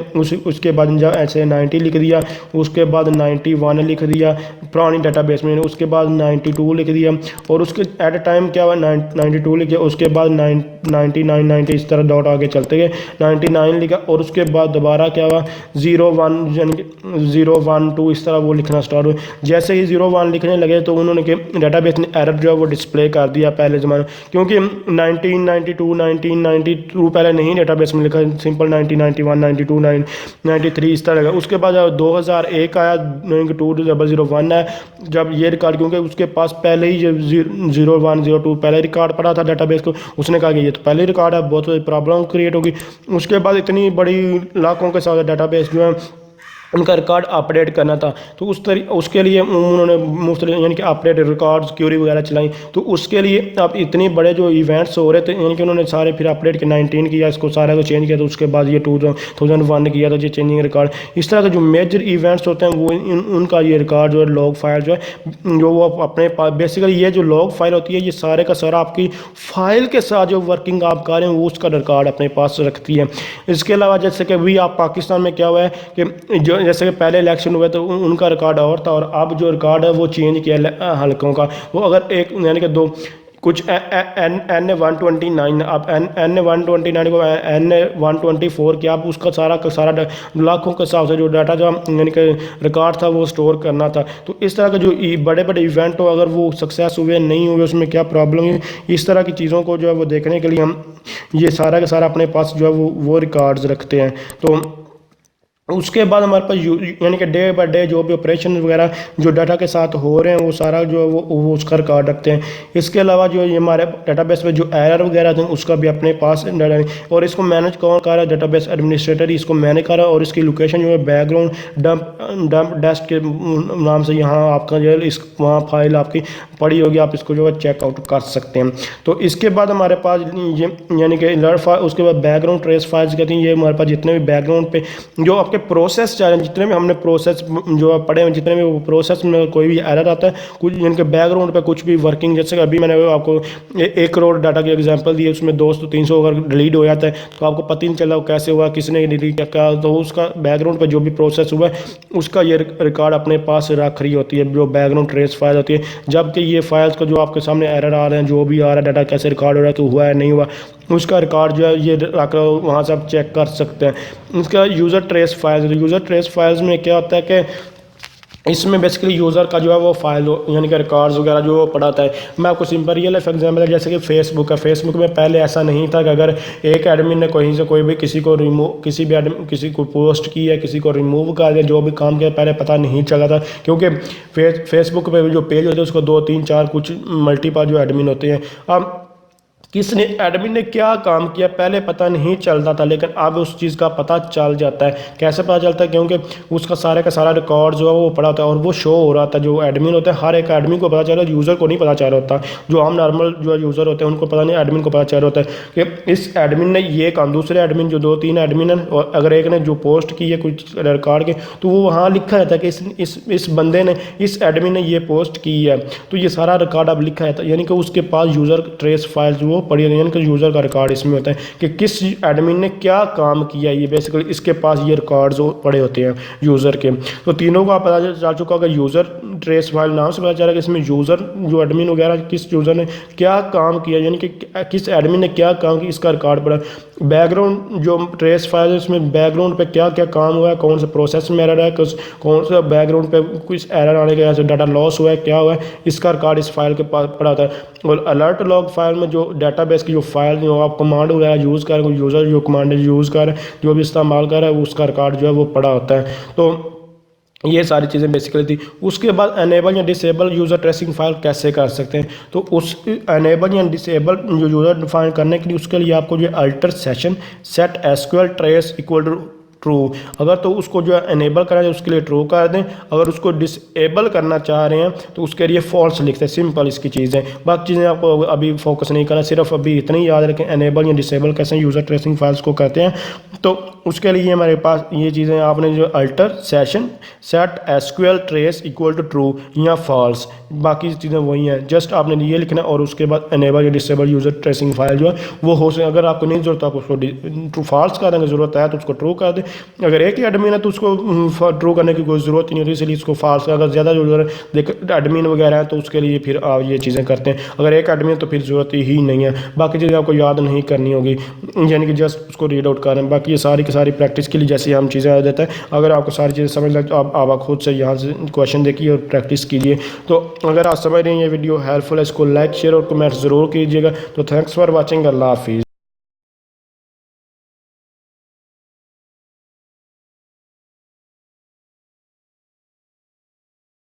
उसके बाद जब ऐसे 90 लिख दिया, उसके बाद 91 लिख दिया पुरानी डाटाबेस में, उसके बाद 92 लिख दिया और उसके एट अ टाइम क्या हुआ 92 लिख दिया, उसके बाद 99 90 इस तरह डॉट आगे चलते गए 99 लिखा और उसके बाद दोबारा क्या हुआ 01 0 1 2 इस तरह वो लिखना स्टार्ट हुआ। जैसे ही 01 लिखने लगे तो उन्होंने कि डाटाबेस ने एरर जो है वो डिस्प्ले कर दिया पहले ज़माने, क्योंकि 1992 1992 पहले नहीं डेटाबेस में लिखा, सिंपल 1991 92 93 इस तरह का। उसके बाद 2001 आया 2001 है जब ये रिकॉर्ड, क्योंकि उसके पास पहले ही 0102 पहले रिकॉर्ड पड़ा था डेटाबेस को, उसने कहा कि ये तो पहले रिकॉर्ड है, बहुत प्रॉब्लम क्रिएट होगी। उसके बाद इतनी बड़ी लाखों के साथ डेटाबेस जो है उनका रिकॉर्ड अपडेट करना था, तो उसके लिए उन्होंने मुफ्त यानी कि अपडेट रिकॉर्ड्स क्यूरी वगैरह चलाई। तो उसके लिए अब इतने बड़े जो इवेंट्स हो रहे थे, यानी कि उन्होंने सारे फिर अपडेट के 19 किया, इसको सारा को चेंज किया, तो उसके बाद ये 2001 किया था ये चेंजिंग रिकॉर्ड। इस तरह के जो मेजर इवेंट्स होते हैं वो उनका ये रिकॉर्ड जो है लॉग फाइल जो है जो वो अपने पास, बेसिकली ये जो लॉग फाइल होती है ये सारे का सारा आपकी फाइल के साथ जो वर्किंग आप कर रहे हैं वो उसका रिकॉर्ड अपने पास रखती है। इसके अलावा जैसे कि अभी आप पाकिस्तान में क्या हुआ है कि जो जैसे कि पहले इलेक्शन हुए तो उनका रिकॉर्ड और था, और अब जो रिकॉर्ड है वो चेंज किया हल्कों का। वो अगर एक यानी कि दो कुछ N129 आप N129 को N124 किया, आप उसका सारा का सारा लाखों के हिसाब से जो डाटा जो यानी कि रिकॉर्ड था वो स्टोर करना था। तो इस तरह के जो बड़े बड़े इवेंट हो अगर वो सक्सेस हुए नहीं हुए उसमें क्या प्रॉब्लम है, इस तरह की चीज़ों को जो है वो देखने के लिए हम ये सारा का सारा अपने पास जो है वो रिकॉर्ड्स रखते हैं। तो उसके बाद हमारे पास यानी कि डे बाय डे जो भी ऑपरेशन वगैरह जो डाटा के साथ हो रहे हैं वो सारा जो है वो उसका रिकॉर्ड रखते हैं। इसके अलावा जो ये हमारे डेटाबेस में जो एरर वगैरह थे उसका भी अपने पास डाटा है, और इसको मैनेज कौन कर रहा है, डेटाबेस एडमिनिस्ट्रेटर ही इसको मैनेज कर रहा है। और इसकी लोकेशन जो है बैकग्राउंड डंप डेस्क के नाम से यहाँ आपका जो है इस वहाँ फाइल आपकी पड़ी होगी, आप इसको जो है चेकआउट कर सकते हैं। तो इसके बाद हमारे पास ये यानी कि लर्ड फाइल, उसके बाद बैकग्राउंड ट्रेस फाइल्स कहती हैं। ये हमारे पास जितने भी बैकग्राउंड पे जो आपके प्रोसेस चाहे, जितने भी हमने प्रोसेस जो पढ़े हैं, जितने भी प्रोसेस में कोई भी एरर आता है, कुछ इनके बैकग्राउंड पे कुछ भी वर्किंग, जैसे अभी मैंने आपको 1 करोड़ डाटा की एग्जांपल दी है, उसमें 200-300 अगर डिलीट हो जाता है तो आपको पता ही नहीं चला कैसे हुआ, किसने डिलीट किया, तो उसका बैकग्राउंड पे जो भी प्रोसेस हुआ है उसका ये रिकॉर्ड अपने पास रख रही होती है, जो बैकग्राउंड ट्रेस फाइल होती है। जबकि ये फाइल्स का जो आपके सामने एरर आ रहे हैं, जो भी आ रहा है डाटा कैसे रिकॉर्ड हो रहा है, तो हुआ है नहीं हुआ, उसका रिकॉर्ड जो है ये रख वहाँ से आप चेक कर सकते हैं। इसका user trace files, user trace files में क्या होता है कि इसमें बेसिकली यूज़र का जो है वो फाइल यानी कि रिकॉर्ड्स वगैरह जो पढ़ाता है। मैं आपको सिंपल रियल लाइफ एग्जांपल है, जैसे कि फेसबुक है। फेसबुक में पहले ऐसा नहीं था कि अगर एक एडमिन ने कहीं से कोई भी किसी को पोस्ट की है, किसी को रिमूव कर दिया, जो भी काम किया पहले पता नहीं चला था, क्योंकि फेसबुक पे जो पेज होते हैं उसको 2-3-4 कुछ मल्टीपल जो एडमिन होते हैं। अब किसने एडमिन ने क्या काम किया पहले पता नहीं चलता था, लेकिन अब उस चीज़ का पता चल जाता है। कैसे पता चलता है, क्योंकि उसका सारे का सारा रिकॉर्ड जो है वो पड़ा होता है और वो शो हो रहा था। जो एडमिन होता है हर एक एडमिन को पता चल रहा है, यूज़र को नहीं पता चल रहा होता। जो हम नॉर्मल जो यूज़र होते हैं उनको पता नहीं, एडमिन को पता चल रहा होता है कि इस एडमिन ने ये काम, दूसरे एडमिन जो 2-3 एडमिन है, और अगर एक ने जो पोस्ट की है कुछ रिकॉर्ड के, तो वो वहाँ लिखा रहता है कि इस बंदे ने, इस एडमिन ने ये पोस्ट की है, तो ये सारा रिकॉर्ड अब लिखा रहता है। यानी कि उसके पास यूज़र ट्रेस फाइल्स वो पड़ी है, यानी कि यूज़र का रिकॉर्ड इसमें होता है कि किस एडमिन ने क्या काम किया। ये बेसिकली इसके पास ये रिकॉर्ड्स पड़े होते हैं यूज़र के। तो तीनों का पता चल चुका होगा, यूज़र ट्रेस फाइल नाम से पता चला कि इसमें यूज़र जो एडमिन वगैरह किस यूज़र ने क्या काम किया, यानी कि किस एडमिन ने क्या काम किया, इसका रिकॉर्ड पड़ा। बैकग्राउंड जो ट्रेस फाइल है उसमें बैकग्राउंड पे क्या क्या काम हुआ है, कौन से प्रोसेस में एरर है, कौन सा बैकग्राउंड पे कुछ एरर आने के वजह से डाटा लॉस हुआ है, क्या हुआ है, इसका रिकॉर्ड इस फाइल के पास पड़ा था। और अलर्ट लॉग फाइल में जो डाटाबेस की जो फाइल जो आप कमांड वगैरह यूज़ कर रहे हैं, यूज़र जो कमांड यूज़ कर रहे हैं, जो भी इस्तेमाल कर रहा है, उसका रिकॉर्ड जो है वो पड़ा होता है। तो ये सारी चीज़ें बेसिकली थी। उसके बाद अनेबल या डिसेबल यूज़र ट्रेसिंग फाइल कैसे कर सकते हैं, तो उस अनेबल या डिसेबल जो यूज़र डिफाइन करने के लिए उसके लिए आपको जो alter session set SQL trace equal to true, अगर तो उसको जो है अनेबल करना है उसके लिए ट्रू कर दें, अगर उसको डिसेबल करना चाह रहे हैं तो उसके लिए फॉल्स लिखते हैं। सिंपल इसकी चीज़ें, बाकी चीज़ें आपको अभी फोकस नहीं करना, सिर्फ अभी इतना ही याद रखें अनेबल या डिसेबल कैसे यूज़र ट्रेसिंग फाइल्स को करते हैं। तो उसके लिए हमारे पास ये चीज़ें आपने जो alter session set SQL trace equal to true या फॉल्स, बाकी चीज़ें वही हैं, जस्ट आपने ये लिखना और उसके बाद अनेबल या डिसेबल यूज़र ट्रेसिंग फाइल जो है वो हो सके। अगर आपको नहीं ज़रूरत, आप उसको ट्रू फॉल्स कर देंगे, ज़रूरत है तो उसको ट्रू कर दें। अगर एक ही एडमिन है तो उसको ट्रू करने की कोई ज़रूरत ही नहीं होती, इसलिए इसको फॉल्स। अगर ज़्यादा यूज़र देख एडमिन वगैरह है तो उसके लिए फिर आप ये चीज़ें करते हैं। अगर एक एडमिन तो फिर ज़रूरत ही नहीं है, बाकी चीज़ें आपको याद नहीं करनी होगी, यानी कि जस्ट उसको रीड आउट करें। बाकी ये सारी पे सारी प्रैक्टिस के लिए जैसे हम चीज़ें आ देता है। अगर आपको सारी चीज़ें समझ लगे तो आप खुद से यहाँ से क्वेश्चन देखिए और प्रैक्टिस कीजिए। तो अगर आप समझ रहे हैं ये वीडियो हेल्पफुल है, इसको लाइक शेयर और कमेंट ज़रूर कीजिएगा। तो थैंक्स फॉर वॉचिंग, अल्लाह हाफिज़।